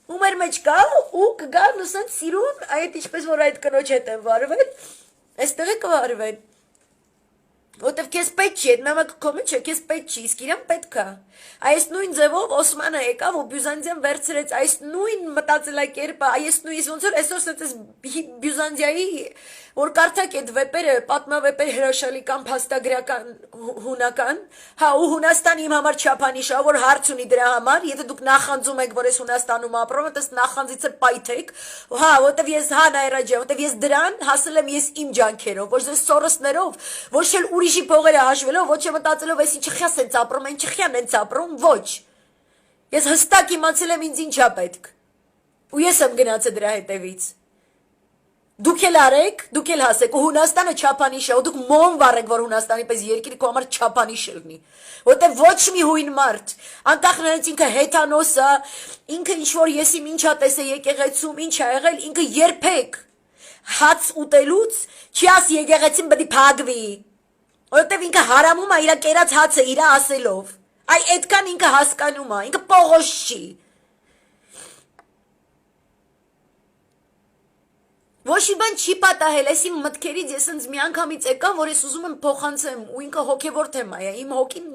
Ու մեր մեջ կա, ու կգա նուսան սիրուն, այդ ինչպես որ այդ կնոջ հետ են վարվել, այստեղ է կվարվեն։ Որտև քեզ պետք չի, այդ նամակը քո մեջ է, քեզ պետք չի, իսկ իրան պետք է։ Այս նույն ձևով Օսմանը եկավ ու Բյուզանդիան վերցրեց այս նույն մտածելակերպը, այս նույն ոնց որ այսօր ասես Բյուզանդիայի որ կարդակ այդ վեպերը, պատմավեպեր հրաշալի կամ փաստագրական հունական, հա ու Հունաստանը իմ համար չափանիշ է, որ հարց ունի դրա համար, եթե դուք նախանձում եք, որ ես Հունաստանում ապրում եմ, դες նախանձից էլ պայթեք, հա, որտև ես հա Նայրա ջան, որտև ես դրան հասել եմ ես իմ ջանքերով, ոչ ձեր սորոսներով, ոչ էլ ուրիշի փողերը հաշվելով, ոչ էլ մտածելով ես ինչի խյաս են ապրում, ինչի խյան են ապրում, ոչ։ Ես հստակ իմացել եմ ինձ ինչա պետք։ Ու ես եմ գնացել դրա հետևից։ Դուք էլ արեք, դուք էլ հասեք, ու Հունաստանը չափանիշ է, ու դուք մոն վառեք, որ Հունաստանի պես երկիրը քո համար չափանիշ լինի։ Որտեղ ոչ մի հույն մարդ, անկախ նրանից ինքը հեթանոս է, ինքը ինչ որ ես իմ ինչա տեսե եկեղեցում, ինչ ա եղել, ինքը երբեք հաց ուտելուց չի աս եկեղեցին պետք է փակվի։ Որտեղ ինքը հարամում է իր կերած հացը իր ասելով։ Այ այդքան ինքը հասկանում է, ինքը պողոս չի։ Ոչ մի բան չի պատահել, այս իմ մտքերից ես ինձ մի անգամից եկա, որ ես ուզում եմ փոխանցեմ, ու ինքը հոգևոր թեմա է, իմ հոգին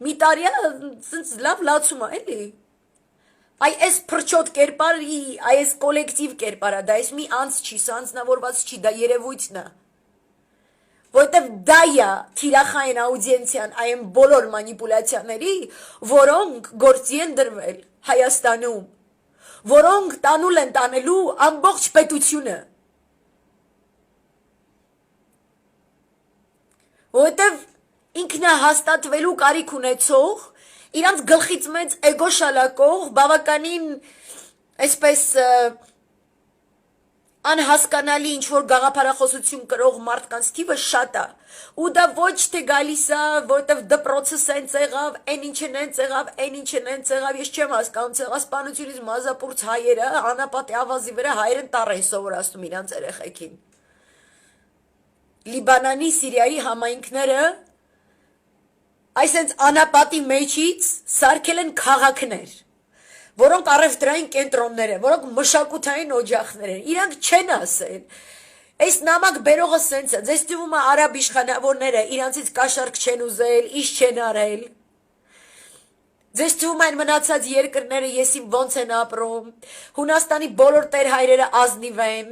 մի տարիա ինձ լավ լացում է, էլի։ Այ այս փրչոտ կերպարի, այս կոլեկտիվ կերպարա, դա այս մի անց չի, սա անձնավորված չի, դա երևույթն է։ Որտև դա է թիրախային աուդիենցիան այն բոլոր մանիպուլյացիաների, որոնք գործի են դրվել Հայաստանում, որոնք տանուլ են տանելու ամբողջ պետությունը։ Որտև ինքնահաստատվելու կարիք ունեցող, իրանց գլխից մեծ էգո շալակող, բավականին այսպես անհասկանալի ինչ-որ գաղափարախոսություն կրող մարդկանց թիվը շատ է, ու դա ոչ թե գալիս է, որտև դպրոցս են ծեղավ, այն ինչն են ծեղավ, այն ինչն են ծեղավ, ես չեմ հասկանում, ցեղասպանությունից մազապուրց հայերը, անապատի ավազի վրա հայերեն տառ են սովորացնում իրանց երեխեքին։ Լիբանանի, Սիրիայի համայնքները այսենց անապատի մեջից սարքել են քաղաքներ, որոնք առևտրային կենտրոններ են, որոնք մշակութային օջախներ են, իրանք չեն ասել, այս նամակ բերողը սենց է, ձեզ թվում է արաբ իշխանավորները իրանցից կաշառք չեն ուզել, իշ չեն արել, ձեզ թվում այն մնացած երկրները եսիմ ոնց են ապրում, Հունաստանի բոլոր տեր հայրերը ազնիվ են,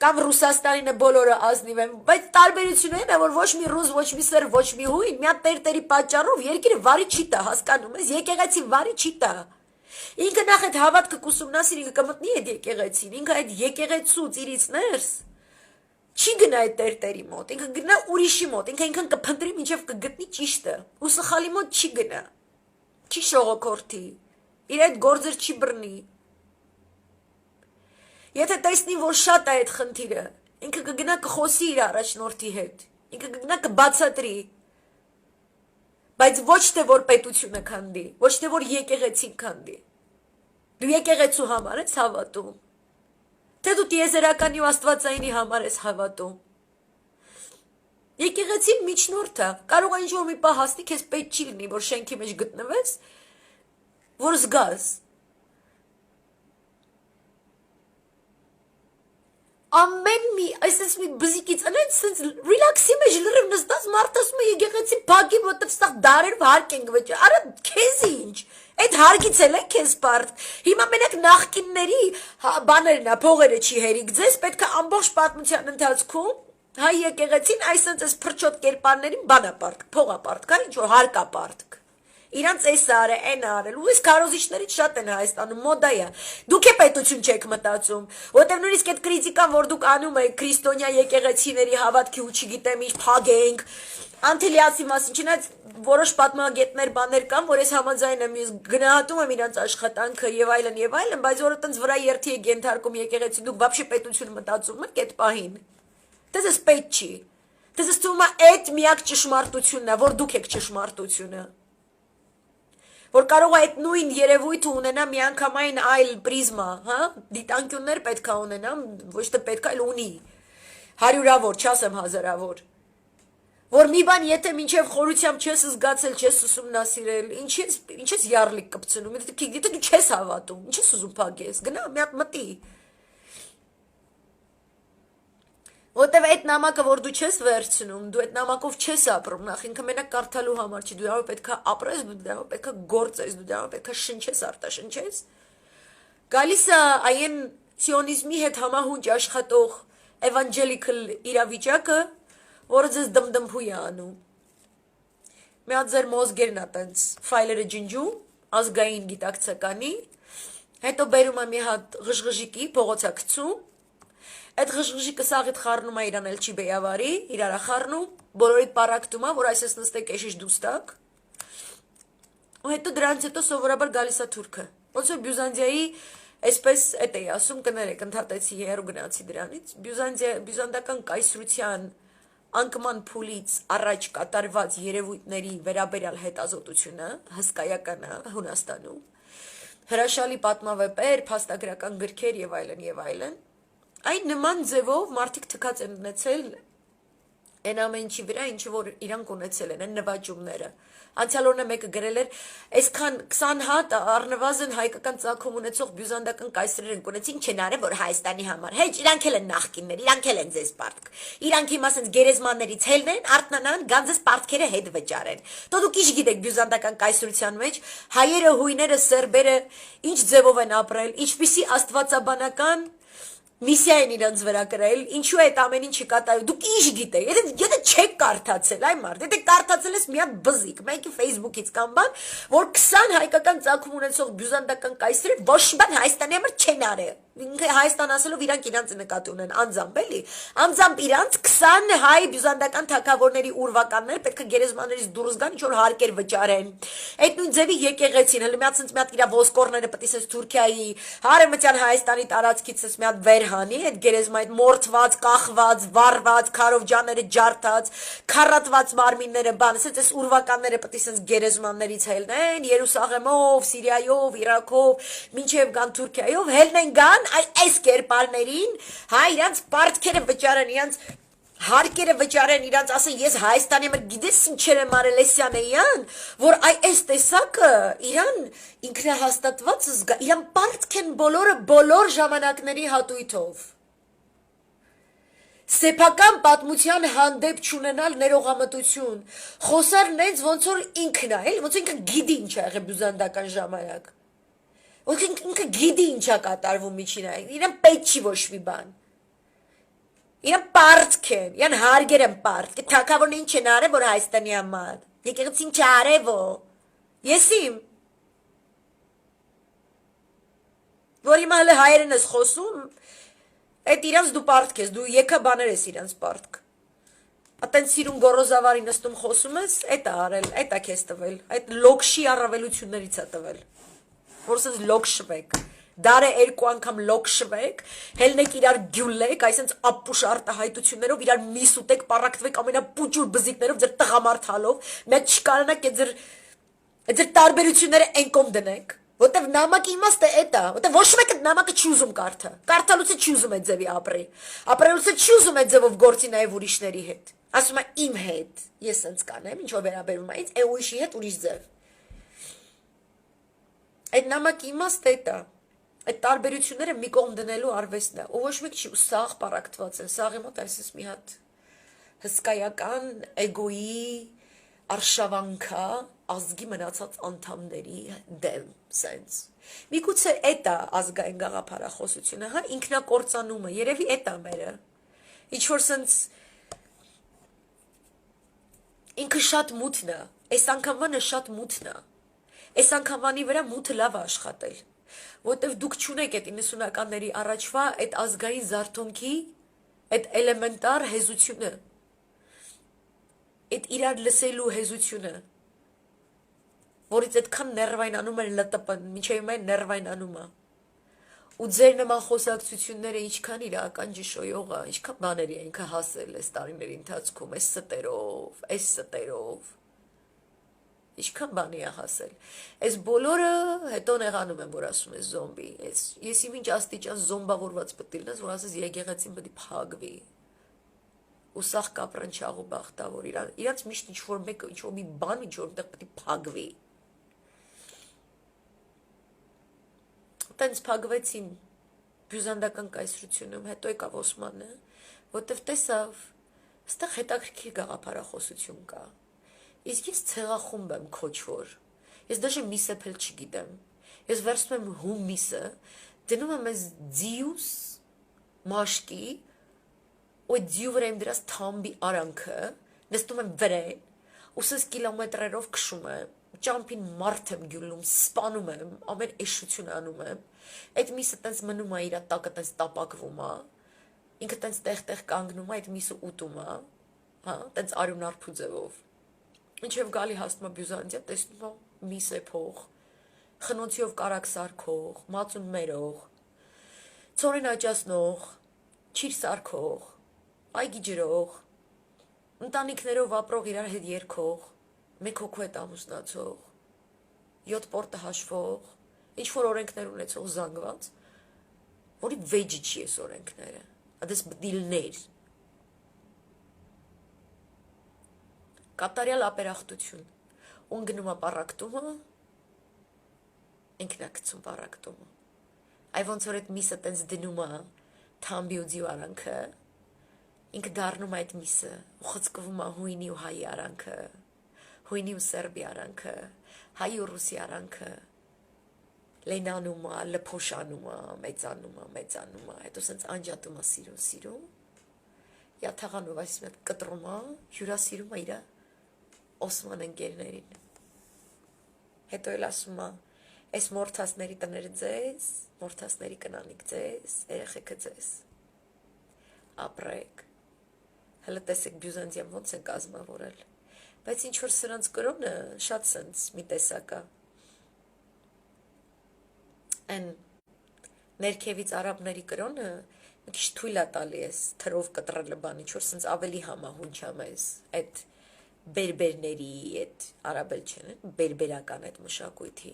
կամ Ռուսաստանինը բոլորը ազնիվ են, բայց տարբերությունն է, որ ոչ մի ռուս, ոչ մի սեր, ոչ մի հույն, մի հատ տերտերի պատճառով երկիրը վարի չի տա, հասկանում ես, եկեղեցի վարի չի տա։ Ինքը նախ այդ հավատքը կուսումնասիրի, ինքը կմտնի այդ եկեղեցին, ինքը այդ եկեղեցուց իրից ներս չի գնա այդ տերտերի մոտ, ինքը գնա ուրիշի մոտ, ինքը ինքն կփնտրի մինչև կգտնի ճիշտը, ու սխալի մոտ չի գնա, չի շողոքորթի, իր այդ գործեր չի բռնի։ Եթե տեսնի, որ շատ է այդ խնդիրը, ինքը կգնա կխոսի իր առաջնորդի հետ, ինքը կգնա կբացատրի, բայց ոչ թե որ պետությունը քանդի, ոչ թե որ եկեղեցին քանդի։ Դու եկեղեցու համար ես հավատում, թե դու տիեզերականի ու աստվածայինի համար ես հավատում։ Եկեղեցին միջնորդ է, կարող է ինչ-որ մի պահ հասնի, քեզ պետք չի լինի, որ շենքի մեջ գտնվես, որ զգաս։ Ամեն մի, այսպես մի բզիկից անեն, սենց ռիլաքսի մեջ լրիվ նստած մարդ ասում է եկեղեցին փակի, որտև սա դարերով հարկ ենք վճարել։ Արա քեզ ինչ։ Այդ հարգիցել եք քեզ պարտ։ Հիմա մենակ նախկինների բաներն է, փողերը չի հերիք ձեզ, պետք է ամբողջ պատմության ընթացքում հայ եկեղեցին այսպես փրչոտ կերպարներին բանապարտ, փողապարտ, կա ինչ որ հարկապարտ։ Իրանց էս արը, այն արել, ու իսկ քարոզիչներից շատ են Հայաստանում, մոդա է։ Դուք է պետություն չեք մտածում, որտեղ նույնիսկ այդ քրիտիկան, որ դուք անում եք քրիստոնյա եկեղեցիների հավատքի ու չգիտեմ ինչ փագենք, Անտիլիացի մասին, չնայած որոշ պատմագետներ բաներ կան, որ ես համաձայն եմ, ես գնահատում եմ իրանց աշխատանքը եւ այլն, բայց որ այտենց վրա երթի է ենթարկում եկեղեցի, դուք բաբշե պետություն մտածում եք այդ պահին։ Դες պետք չի։ Դες թվում է այդ միակ ճշմարտությունն է, որ դուք եք ճշմարտությունը։ Որ կարող է այդ նույն երևույթը ունենա միանգամայն այլ պրիզմա, հա, դիտանկյուններ պետք է ունենա, ոչ թե պետք է, այլ ունի։ Հարյուրավոր, չասեմ հազարավոր։ Որ մի բան եթե մինչև խորությամբ չես զգացել, չես ուսումնասիրել, ինչ ես յառլիկ կպցնում, եթե դու չես հավատում, ինչ ես ուզում փակես, գնա մի հատ մտի։ Որտեվ այդ նամակը, որ դու չես վերցնում, դու այդ նամակով չես ապրում, նախ ինքը մենակ կարդալու համար չի, դու դրանով պետք է ապրես, դու դրանով պետք է գործես, դու դրանով պետք է շնչես, արտաշնչես։ Գալիս է այն սիոնիզմի հետ համահունչ աշխատող էվանջելիկալ իրավիճակը, որը ձեզ դմդմփույ է անում։ Մի հատ ձեր մոզգերն է տենց ֆայլերը ջնջում, ազգային գիտակցականի, հետո բերում է մի հատ ղժղժիկի, փողոցա գցում, այդ ղժղժիկը սաղիդ խառնում է իրան էլ չի բեյավարի, իրարա խառնում, բոլորիդ պարակտում է, որ այսպես նստեք էշիշ դուստակ, ու հետո դրանց հետո սովորաբար գալիս է թուրքը, ոնց որ Բյուզանդիայի այսպես էդ էի ասում, կներեք, ընդհատեցի հեռու գնացի դրանից, բյուզանդական կայսրության անկման փուլից առաջ կատարված երևույթների վերաբերյալ հետազոտությունը հսկայական է Հունաստանում, հրաշալի պատմավեպեր, փաստագրական գրքեր եւ այլն, այն նման ձևով մարդիկ թքած են ունեցել այն ամեն ինչի վրա, ինչը որ իրանք ունեցել են, այն նվաճումները։ Անցյալ օրն մեկը գրել էր, այսքան 20 հատ առնվազն հայկական ծագում ունեցող բյուզանդական կայսրերն ունեցին, չեն արել, որ Հայաստանի համար։ Հեչ, իրանք էլ են նախկիններ, իրանք էլ են ձեզ պարտք։ Իրանք հիմա ասենց գերեզմաններից հելն են, արթնանան, գանձես պարտքերը հետ վճարեն։ Դու դուք ինչ գիտեք բյուզանդական կայսրության մեջ, հայերը, հույները, սերբերը ինչ ձևով են ապրել, ինչպիսի աստվածաբանական միսիա են իրանց վրա կրել, ինչու է այդ ամեն ինչը կատարում, դուք ինչ գիտեք, եթե չեք կարդացել, այ մարդ, եթե կարդացել ես մի հատ բզիկ, մեկի Facebook-ից կամ բան, որ 20 հայկական ծագում ունեցող բյուզանդական կայսրերը ոչ մի բան Հայաստանի համար չեն արել, ինքը Հայաստան ասելով իրանք իրանց նկատի ունեն, անձամբ էլի, անձամբ իրանց 20 հայ բյուզանդական թագավորների ուրվականներ պետք է գերեզմաններից դուրս գան, ինչ որ հարկեր վճարեն, այդ նույն ձևի եկեղեցին, հələ մի հատ sense մի հատ իրա ոսկորները պետք է sense Թուրքիայի, Հարևանյան Հայաստանի տարածքից sense մի հատ վեր հանի, այդ գերեզմա այդ մորթված, կախված, վառված, քարովջաները ջարդած, քարատված մարմինները, բան, sense այս ուրվականները պետք է sense գերեզմաններից հելնեն, Երուսաղեմով, Սիրիայով, Իրաքով, մինչև գան Թուրքիայով, հելնեն գան այս կերպարներին, հա, իրանց պարտքերը վճարեն, իրանց հարկերը վճարեն, իրանց ասեն, ես Հայաստանի համար գիտես ինչեր եմ արել էսյանեյան, որ այս տեսակը իրան ինքնահաստատված զգա, իրան պարտք են բոլորը բոլոր ժամանակների հատույթով։ Սեփական պատմության հանդեպ չունենալ ներողամտություն, խոսարն ենց ոնց որ ինքն է, էլի, ոնց որ ինքը գիտի ինչ է եղել բյուզանդական ժամանակ։ Ինքը գիտի ինչա կատարվում միջին այն, իրան պետք չի ոչ մի բան։ Իրան պարտք են, իրան հարգեր են պարտք, թագավորն ինչ են արել, որ Հայաստանի համար, եկեղեցին չարև ո, ես իմ, որ հիմա հələ հայերեն ես խոսում, այդ իրանց դու պարտք ես, դու եկա բաներ ես իրանց պարտք, ատեն սիրուն գորոզավարի նստում խոսում ես, այդ է արել, այդ է քեզ տվել, այդ լոքշի առավելություններից է տվել, որ սենց լոքշվեք, դարը երկու անգամ լոքշվեք, հելնեք իրար գյուլեք, այսենց ապուշ արտահայտություններով, իրար միս ուտեք, պարակտվեք ամենապուճուր բզիկներով, ձեր տղամարդալով, մեկ չկարանակ է ձեր տարբերությունները ենկոմ դնեք, որտև նամակի իմաստը էտ է, որտև ոչ մեկ այդ նամակը չի ուզում կարդա, կարդալուց է չի ուզում այդ ձևի ապրի, ապրելուց է չի ուզում այդ ձևով գործի նաև ուրիշների հետ, ասում է իմ հետ, ես սենց կանեմ, ինչ որ վերաբերում է ինձ, ուրիշի հետ ուրիշ ձև, այդ նամակի իմաստը էտ է, այդ տարբերությունները մի կողմ դնելու արվեստն է, ու ոչ մեկ չի, ու սաղ պարակտված են, սաղի մոտ այսպես մի հատ հսկայական էգոյի, արշավանքա ազգի մնացած անդամների դեմ sense միգուցե էտա ազգային գաղափարախոսությունը հա ինքնակործանումը երևի էտա մերը ինչ որ sense ինքը շատ մութն է այս անգամվանը շատ մութն է այս անգամվանի վրա մութը լավ աշխատել որտեվ դուք չունեք այդ 90-ականների առաջվա այդ ազգային զարթոնքի այդ էլեմենտար հեզությունը այդ իրար լսելու հեզությունը որից այդքան ներվայնանում էր ԼՏՊ-ն մինչև այն ներվայնանում է ու ձեր նման խոսակցությունները ինչքան իրական ճշոյող է ինչքան բաների է ինքը հասել այս տարիների ընթացքում այս ստերով ինչքան բանի է հասել այս բոլորը հետո նեղանում եմ որ ասում ես զոմբի ես ինչ աստիճան զոմբավորված պետք է լինես որ ասես եկեղեցին պետք է փակվի ու սաղ կապրանչաղ ու բախտավոր իրանց միշտ ինչ-որ մեկը ինչ-որ մի բան ինչ-որ մտեղ պետք է փակվի տենց փակվեցին բյուզանդական կայսրությունում հետո եկավ Օսմանը որտեվ տեսավ այստեղ հետաքրքիր գաղափարախոսություն կա իսկ ես ցեղախումբ եմ քոչվոր ես դաշը միսեփել չգիտեմ ես վերցնում եմ հում միսը դնում եմ այս ձիուս մաշկի ու ձիու վրա եմ դրած թամբի արանքը նստում եմ վրեն ու սս կիլոմետրերով քշում եմ ճամփին մարդ եմ գյուլում սպանում եմ ամեն էշություն անում եմ այդ միսը տենց մնում է իր տակը տենց տապակվում է ինքը տենց տեղ կանգնում է այդ միսը ուտում է հա տենց արյունարփու ձևով ինչև գալի հասնում է Բյուզանդիա տեսնում է միս է փող խնոցիով կարակ սարքող մածուն մերող ծորեն աճացնող չիր սարքող այգի ջրող ընտանիքներով ապրող իրար հետ երգող մեկ հոգու հետ ամուսնացող 7 պորտը հաշվող ինչ որ օրենքներ ունեցող զանգված որի վեճի չի էս օրենքները այդպես բդիլներ կատարյալ ապերախտություն ուն գնում է պարակտումը ինքն է գցում պարակտումը այ ոնց որ այդ միսը տենց դնում է թամբի ու ձիու արանքը ինքը դառնում է այդ միսը ու խցկվում է հույնի ու հայի արանքը հույնի ու սերբի արանքը հայի ու ռուսի արանքը լենանում է լփոշանում է մեծանում է հետո սենց անջատում է սիրում յաթաղանով այս մետ կտրում է հյուրասիրում է իրա Օսման ընկերներին հետո էլ ասում է այս մորթասների տները ձեզ մորթասների կնանիք ձեզ երեխեքը ձեզ ապրեք հələ տեսեք Բյուզանդիան ոնց են կազմավորել բայց ինչ որ սրանց կրոնը շատ սենց մի տեսակ է այն ներքևից արաբների կրոնը մի քիչ թույլ է տալի էս թրով կտրելը բան ինչ որ սենց ավելի համահունչ է մեզ այդ բերբերների այդ արաբել չեն բերբերական այդ մշակույթի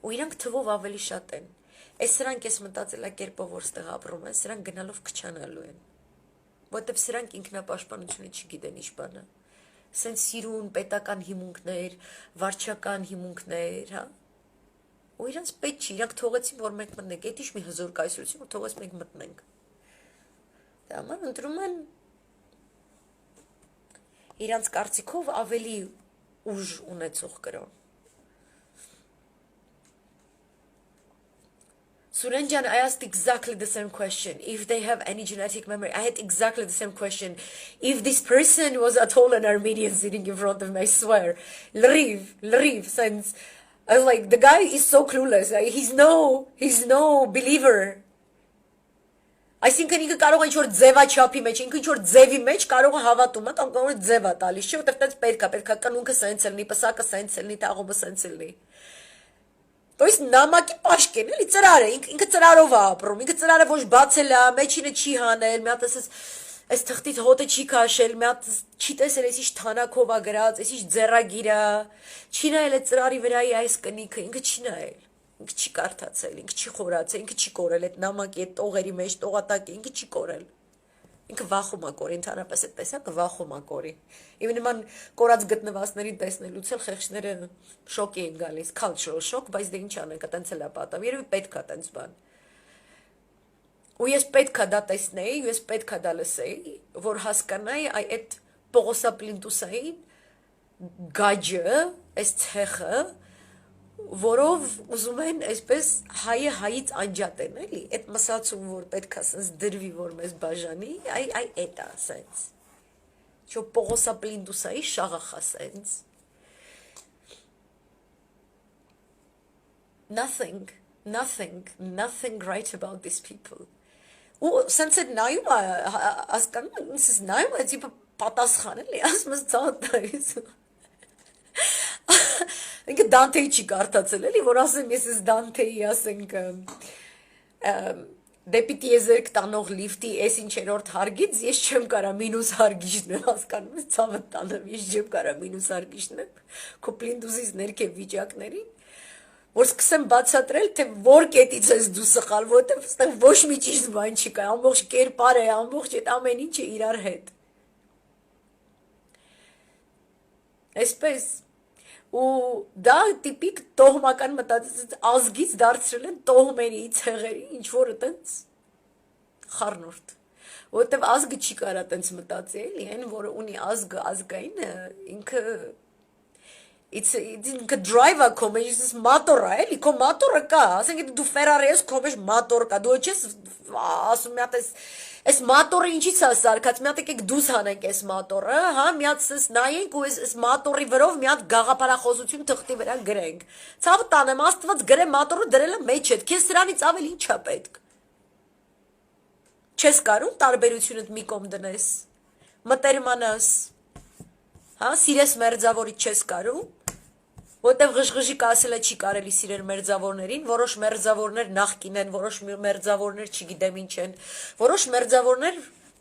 ու իրանք թվով ավելի շատ են այս սրանք ես մտածելակերպով որ ստեղ ապրում են սրանք գնալով քչանալու են որտեվ սրանք ինքնապաշտպանությունը չգիտեն ինչ բանը սենց սիրուն պետական հիմունքներ վարչական հիմունքներ հա ու իրանց պետք չի իրանք թողեցին որ մենք մտնենք այդ ինչ մի հզոր կայսրություն ու թողեց մենք մտնենք դա ման ընտրում են իրանց կարծիքով ավելի ուժ ունեցող կրոն Surenjan, I asked exactly the same question. If they have any genetic memory, I had exactly the same question. If this person was at all an Armenian sitting in front of me, I swear. Lriv, since I was like, the guy is so clueless. He's no believer. I think ինքը կարող է ինչ-որ ձևա չափի մեջ, ինքը ինչ-որ ձևի մեջ կարող է հավատում, կամ կարող է ձևա տալիս, չէ՞ որտեղ տենց պետք է կանունքը սենց լինի, պսակը սենց լինի, տաղոմը սենց լինի։ То есть նամակի պաշկեն, էլի ծրար է, ինքը ծրարով է ապրում, ինքը ծրարը ոչ բացել է, մեջինը չի հանել, մի հատ այս թղթից հոտը չի քաշել, մի հատ չի տեսել, այս ինչ թանակով է գրած, այս ինչ ձեռագիր է, չի նայել այդ ծրարի վրայի այս կնիքը, ինքը չի նայել, ինքը չի կարդացել, ինքը չի խորացել, ինքը չի կորել այդ նամակի այդ տողերի մեջ, տողատակի, ինքը չի կորել։ Ինքը վախում է կորի, ընդհանրապես այդ տեսակը վախում է կորի։ Իմ նման կորած գտնվածներին տեսնելուց էլ խեղճները շոկի են գալիս, cultural shock, բայց դե ինչ անենք, տենց էլ է պատահում, երևի պետք է տենց բան։ Ու ես պետք է դա տեսնեի, ես պետք է դա լսեի, որ հասկանայի այդ Պողոսապլինտուսային գաջը, այս ցեխը, որով ուզում են այսպես հայը հայից անջատեն, էլի, այդ մսացում որ պետք է ասես դրվի որ մեզ բաժանի, այ էտա ասենց։ Չո Պողոսա պլինդուսայի շաղախ ասենց։ Nothing right about these people։ Ու սենց այդ նայում է, հասկանում եմ, սենց նայում է, տիպը պատասխան էլի, ասում ես ծանոթ ինքը Դանթեի չի կարդացել էլի, որ ասեմ ես ես Դանթեի, ասենք դեպի տիեզերք տանող լիֆտի այս ինչերորդ հարգից ես չեմ կարա մինուս հարգիչն եմ, հասկանում ես, ցավը տանեմ, ես չեմ կարա մինուս հարգիչն եմ, քո պլինդուսից ներքև վիճակների, որ սկսեմ բացատրել, թե որ կետից ես դու սխալ, որովհետև այստեղ ոչ մի ճիշտ բան չկա, ամբողջ կերպար է, ամբողջ այդ ամեն ինչ է իրար հետ։ Այսպես ու դա տիպիկ տոհմական մտածած ազգից դարձրել են տոհմերի, ցեղերի, ինչ որ այտենց խառնուրդ։ Որովհետև ազգը չի կարա այտենց մտածի, էլի, այն որը ունի ազգը, ազգայինը, ինքը ինքը drive-ը քո մեջ մոտորը, էլի, քո մոտորը կա, ասենք դու Ferrari ես, քո մեջ մոտոր կա, դու չես ասում մի հատ այս մոտորը ինչի՞ց է սարքած, մի հատ եկեք դուս հանենք այս մոտորը, հա, մի հատ էս նայենք ու այս մոտորի վրով մի հատ գաղափարախոսություն թղթի վրա գրենք։ Ցավը տանեմ, Աստված գրե մոտորը դրել է մեջ հետ, քեզ սրանից ավել ինչ է պետք։ Չես կարում տարբերությունդ մի կողմ դնես, մտերմանաս, հա, սիրես մերձավորից չես կարում, որտեվ ղժղժիկ ասելը չի կարելի սիրել մերձավորներին, որոշ մերձավորներ նախկին են, որոշ մերձավորներ չգիտեմ ինչ են, որոշ մերձավորներ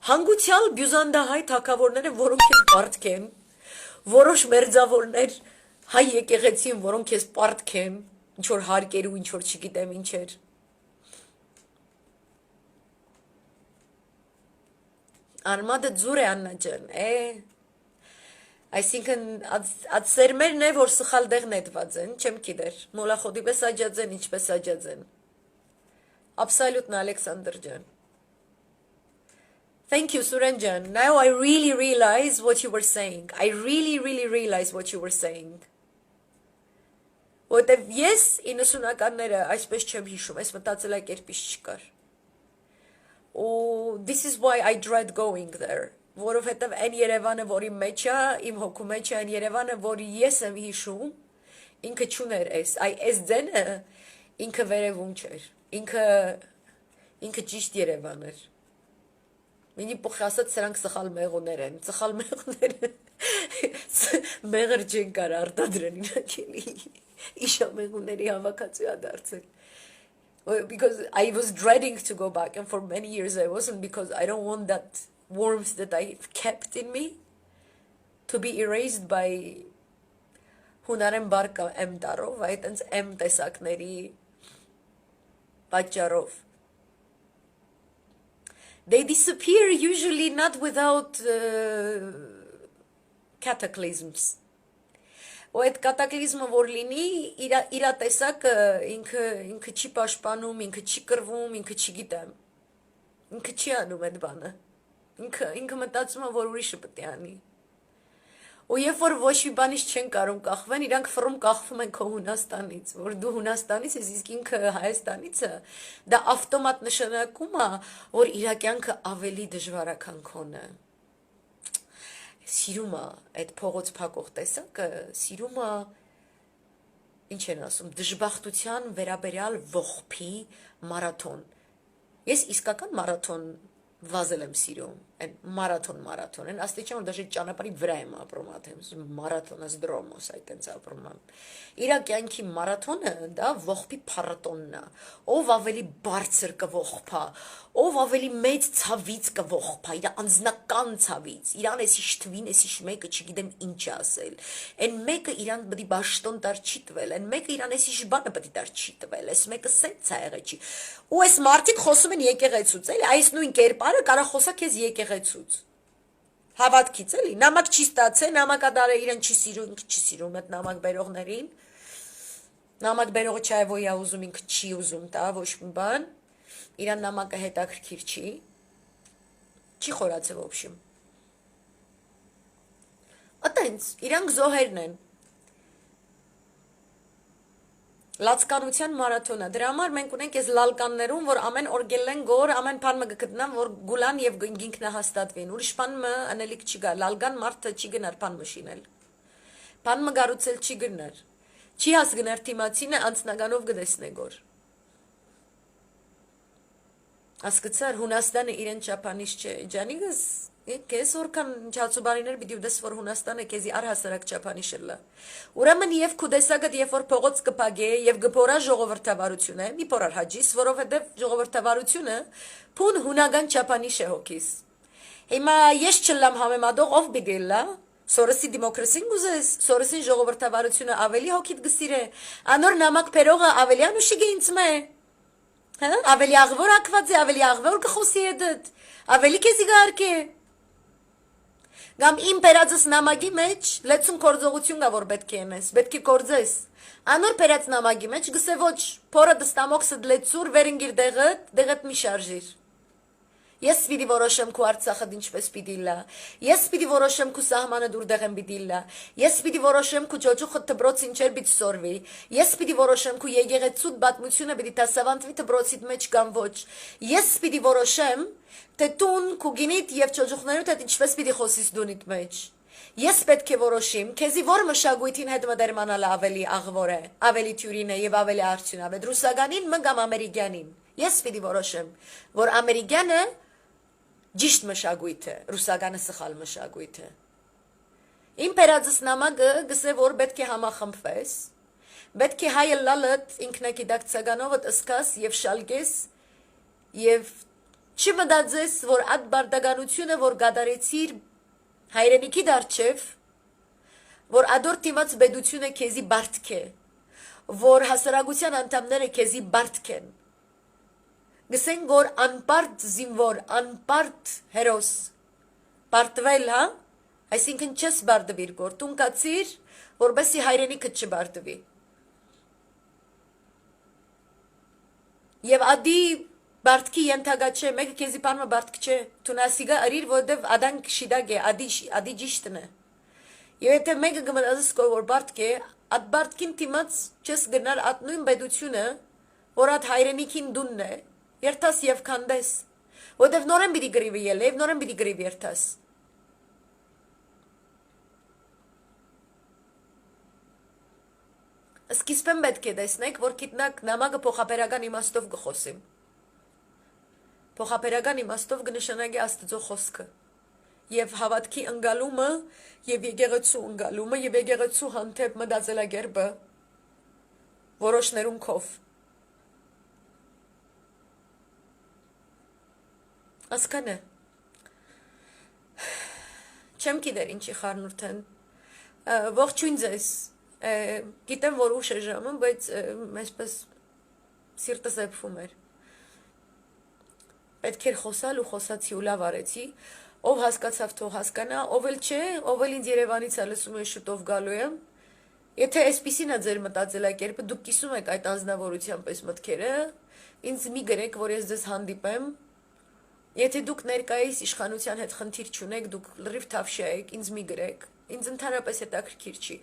հանգուցյալ բյուզանդահայ թագավորներ են, որոնք են պարտք են, որոշ մերձավորներ հայ եկեղեցի են, որոնք ես պարտք են, ինչ որ հարկեր ու ինչ որ չգիտեմ ինչեր։ Արմադը ձուր է Աննա ջան, Այսինքն այդ սերմերն է, որ սխալ դեղ նետված են, չեմ գիտեր, մոլախոդի պես աջած են, ինչպես աջած են։ Абсолютно, Alexander ջան։ Thank you, Suran ջան. Now I really realize what you were saying. I really realize what you were saying. Որտեվ ես 90-ականները այսպես չեմ հիշում, այս մտածելակերպից չկար։ Ու this is why I dread going there. Որովհետև այն Երևանը, որի մեջ է, իմ հոգու մեջ է այն Երևանը, որի ես եմ հիշում, ինքը չուներ այս ձենը, ինքը վերևում չէր, ինքը ճիշտ Երևան էր։ Մինի փոխ ասած սրանք սխալ մեղուներ են, սխալ մեղուները մեղր չեն կար արտադրեն իրանք էլի, իշամեղուների հավաքածու է դարձել։ Because I was dreading to go back and for many years I wasn't because I don't want that warmth that I've kept in me to be erased by հունարեն բարկա M տարով, այտենց M տեսակների պատճառով։ They disappear usually not without cataclysms։ Ու այդ կատակլիզմը որ լինի, իրա տեսակը ինքը չի պաշտպանում, ինքը չի կռվում, ինքը չգիտեմ։ Ինքը չի անում այդ բանը։ Ինքը մտածում է, որ ուրիշը պետք է անի։ Ու երբ որ ոչ մի բանից չեն կարում կախվեն, իրանք ֆռում կախվում են քո Հունաստանից, որ դու Հունաստանից ես, իսկ ինքը Հայաստանիցը, դա ավտոմատ նշանակում է, որ իր կյանքը ավելի դժվար է, քան քոնը։ Սիրում է այդ փողոց փակող տեսակը, սիրում է ինչ են ասում, դժբախտության վերաբերյալ ողբի մարաթոն։ Ես իսկական մարաթոն վազել եմ սիրում, այն մարաթոն, այն աստիճան, որ դաժե ճանապարհի վրա եմ ապրում, աթեմ մարաթոնս դրոմոս, այտենց ապրում եմ։ Իր կյանքի մարաթոնը դա ողբի փառատոնն է, ով ավելի բարձր կողբա, ով ավելի մեծ ցավից կողբա, իր անձնական ցավից, իրան էսի շտվին, էսի մեկը չգիտեմ ինչ ասել, այն մեկը իրան պետք է բաշտոն տար չի տվել, այն մեկը իրան էսի բանը պետք է տար չի տվել, այս մեկը սենց է եղել չի։ Ու այս մարդիկ խոսում են եկեղեցուց, էլի, այս նույն կերպարը կարող խոսա քեզ եկեղեցուց։ Հավատքից էլի, նամակ չի ստացել, նամակադարը իրեն չի սիրում, ինքը չի սիրում այդ նամակ բերողներին։ Նամակ բերողը չայվոյա ուզում, ինքը չի ուզում տա, ոչ մի բան։ Իրան նամակը հետաքրքիր չի խորացել ոբշիմ։ Ատա իրանք զոհերն են։ Լացկանության մարաթոնը։ Դրա համար մենք ունենք այս լալկաններում, որ ամեն օր գելեն գոր, ամեն բան մը գտնան, որ գուլան եւ ինքնահաստատվին։ Ուրիշ բան մը անելիք չի գա։ Լալկան մարդը չի գնար բան մը շինել։ Բան մը գառուցել չի գնար։ Չի հասգներ թիմացինը անձնականով գտեսնե գոր։ Ասկցար Հունաստանը իրեն ճապանիշ չէ։ Ջանիգս Կես որքան չացուբարիներ պիտի ուդես որ Հունաստանը քեզի առհասարակ ճապանիշելա։ Ուրեմն եւ քուդեսագդ երբ որ փողոց կփագե եւ գփորա ժողովրդավարությունը, մի փորար հաջիս, որովհետեւ ժողովրդավարությունը փուն հունական ճապանիշ է հոգիս։ Հիմա ես չլամ համեմատող ով բիգելա, Սորոսի դեմոկրասին գուզես, Սորոսին ժողովրդավարությունը ավելի հոգիդ գսիրե, անոր նամակ փերողը ավելի անուշիգ ինձ մե։ Հա, ավելի աղվոր ակված է, ավելի աղվոր կխոսի եդդ, ավելի քեզի գարկե։ Գամ իմ պերածս նամագի մեջ լեցուն կորձողություն գա, որ պետք է ենես, պետք է կորձես։ Անոր պերած նամագի մեջ գսե ոչ, փորը դստամոքսդ լեցուր, վերինգիր դեղդ մի շարժիր։ Ես պիտի որոշեմ քու Արցախը ինչպես պիտի լա։ Ես պիտի որոշեմ քու սահմանը դուրդեղ եմ պիտի լա։ Ես պիտի որոշեմ քու ճոճուխը դբրոց ինչեր պիտի սորվի։ Ես պիտի որոշեմ քու եկեղեցուդ բացմությունը պիտի դասավանդվի դբրոցիդ մեջ կամ ոչ։ Ես պիտի որոշեմ թե տուն քու գինիդ եւ ճոճուխներուդ հետ ինչպես պիտի խոսիս դունիդ մեջ։ Ես պետք է որոշիմ, քեզի որ մշակույթին հետ մտերմանալը ավելի աղվոր է, ավելի թյուրին է եւ ավելի արդյունավետ ռուսականին մը կամ ամերիկյանին։ Ես պիտի որոշեմ, որ ամերիկյանը Ճիշտ մշակույթ է, ռուսականը սխալ մշակույթ է։ Իմ պերածս նամակը գսե որ պետք է համախմբվես, պետք է հայը լալդ ինքնակիդակցականովդ ըսկաս եւ շալգես եւ չմտածես, որ այդ բարդականությունը, որ գադարեցիր հայրենիքի դարչև, որ ադոր դիմաց բեդությունը քեզի բարդք է, որ հասարակության անդամները քեզի բարդք են։ Գսեն գոր անպարտ զինվոր, անպարտ հերոս, պարտվել, հա, այսինքն չես բարդվիր գոր, տուն կացիր, որբեսի հայրենիքդ չբարդվի։ Եվ ադի բարդքի ենթագա չէ, մեկը քեզի պարմը բարդք չէ, տունասիգա արիր, որդև ադանք շիդագ է, ադի ճիշտն է։ Եվ եթե մեկը գմրազս կոր, որ բարդք է, ատ բարդքին թիմաց չես գնար ատ նույն բեդությունը, որ ատ հայրենիքին դունն է, երթաս եւ քանդես, որտեվ նորեն պիտի գրիվի ելեվ, նորեն պիտի գրիվի երթաս։ Սկիզբեն պետք է տեսնեք, որ գիտնակ նամակը փոխաբերական իմաստով գխոսիմ։ Փոխաբերական իմաստով կնշանակի Աստծո խոսքը եւ հավատքի ընկալումը եւ եկեղեցու ընկալումը եւ եկեղեցու հանդեպ մտածելակերպը որոշներուն քով։ Ասկանը չեմ գիտեր ինչի խառնուրդ են ողջույն ձեզ գիտեմ որ ուշ է ժամը բայց այսպես սիրտս էփվում էր պետք էր խոսալ ու խոսացի ու լավ արեցի ով հասկացավ թող հասկանա ով էլ չէ ով էլ ինձ Երևանից է լսում է շուտով գալու եմ եթե այսպիսին է ձեր մտածելակերպը դուք կիսում եք այդ անձնավորությամբ այս մտքերը ինձ մի գրեք որ ես ձեզ հանդիպեմ Եթե դուք ներկայիս իշխանության հետ խնդիր չունեք, դուք լրիվ թավշյա եք, ինձ մի գրեք, ինձ ընդհանրապես հետաքրքիր չի։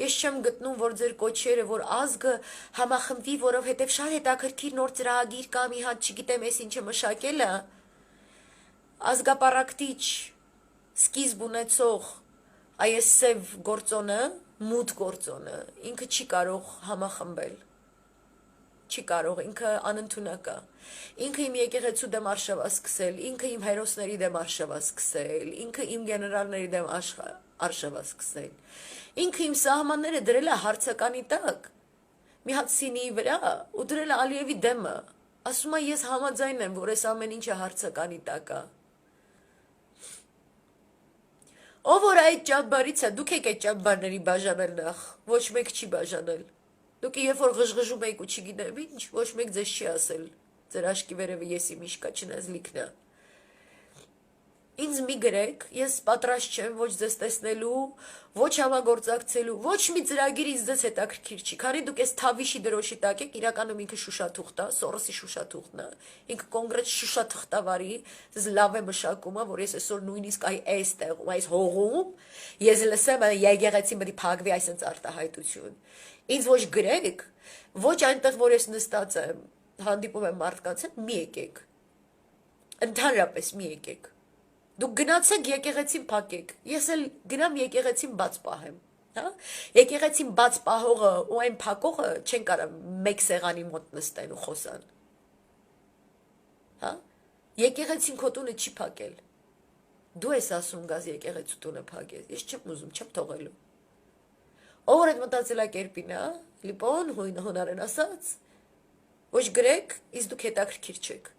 Ես չեմ գտնում, որ ձեր կոչերը, որ ազգը համախմբվի, որովհետև շատ հետաքրքիր նոր ծրագիր կա մի հատ, չգիտեմ, ես ինչը մշակելը, ազգապարակտիչ, սկիզբ ունեցող, այս սև գործոնը, մութ գործոնը, ինքը չի կարող համախմբել։ Չի կարող, ինքը անընդունակ է։ Ինքը իմ եկեղեցու դեմ արշավա սկսել, ինքը իմ հերոսների դեմ արշավա սկսել, ինքը իմ գեներալների դեմ արշավա սկսել։ Ինքը իմ սահմանները դրել է հարցականի տակ, մի հատ սինիի վրա ու դրել է Ալիևի դեմը։ Ասում է ես համաձայն եմ, որ այս ամեն ինչը հարցականի տակ է։ Ով որ այդ ճապբարից է, դուք եք այդ ճապբարների բաժանել նախ, ոչ մեկ չի բաժանել։ Դուք երբ որ ղժղժում եք ու չգիտեմ ինչ, ոչ մեկ ձեզ չի ասել, ձեր աշկի վերևը եսի միշկա չնազլիքնա։ Ինձ մի գրեք, ես պատրաստ չեմ ոչ ձեզ տեսնելու, ոչ համագործակցելու, ոչ մի ծրագիր ինձ ձեզ հետաքրքիր չի, քանի դուք այս Թավիշի դրոշի տակ եք, իրականում ինքը շուշաթուղթ է, Սորոսի շուշաթուղթն է, ինքը կոնկրետ շուշաթղթավարի, ձեզ լավ է մշակում, որ ես այսօր նույնիսկ այս տեղում, այս հողում, ես լսեմ եկեղեցին պետք է փակվի այսպես արտահայտություն։ Ինձ ոչ գրեք, ոչ այնտեղ, որ ես նստած եմ, հանդիպում եմ մարդկանց հետ, մի եկեք։ Ընդհանրապես մի եկեք։ Դուք գնացեք եկեղեցին փակեք։ Ես էլ գնամ եկեղեցին բաց պահեմ, հա? Եկեղեցին բաց պահողը ու այն փակողը չեն կարող մեկ սեղանի մոտ նստեն ու խոսան։ Հա? Եկեղեցին քո տունը չի փակել։ Դու ես ասում գազ եկեղեցու տունը փակես։ Ես չեմ ուզում, չեմ թողելու։ Ով որ այդ մտածելակերպին է, լիպոն հունարեն ասած, ոչ գրեք, իսկ դուք հետաքրքիր չեք։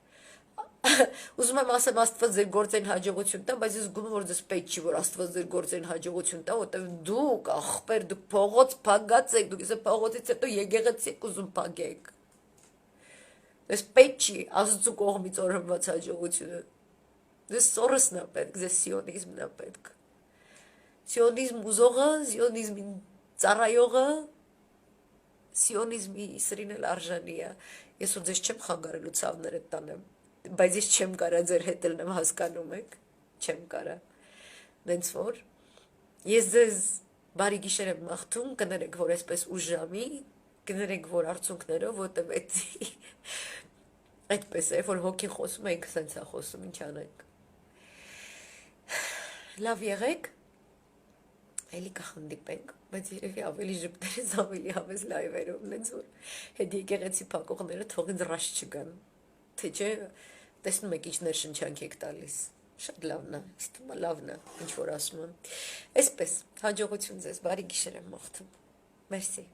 Ուզում եմ ասեմ Աստված ձեր գործեն հաջողություն տա, բայց ես զգում եմ որ ձեզ պետք չի որ Աստված ձեր գործեն հաջողություն տա, որտեղ դուք ախպեր դուք փողոց փագած եք, դուք իսկ փողոցից հետո եկեղեցի եք ուզում փագեք։ Ձեզ պետք չի Աստծո կողմից օրհնված հաջողությունը։ Ձեզ Սորոսն է պետք, ձեզ սիոնիզմն է պետք։ Սիոնիզմ ուզողը, սիոնիզմին ծառայողը, սիոնիզմի սրինել արժանի է։ Ես ու ձեզ չեմ խանգարելու ցավները տանեմ։ Բայց ես չեմ կարա ձեր հետ ելնեմ, հասկանում եք, չեմ կարա։ Նենց որ ես ձեզ բարի գիշեր եմ մաղթում, կներեք, որ այսպես ուշ ժամի, կներեք, որ արցունքներով, որտեղ այդպես է, որ հոգին խոսում է, ինքը սենց է խոսում, ինչ անենք։ Լավ եղեք, էլի կխնդիպենք, բայց երևի ավելի ժպտերից ավելի հավես լայվերով, նենց որ հետ եկեղեցի փակողները թող ինձ ռաշ չգան, թե չէ տեսնում եք ինչ ներշնչանք եք տալիս, շատ լավն է, իստում է լավն է, ինչ որ ասում եմ, այսպես, հաջողություն ձեզ, բարի գիշեր եմ մաղթում, մերսի։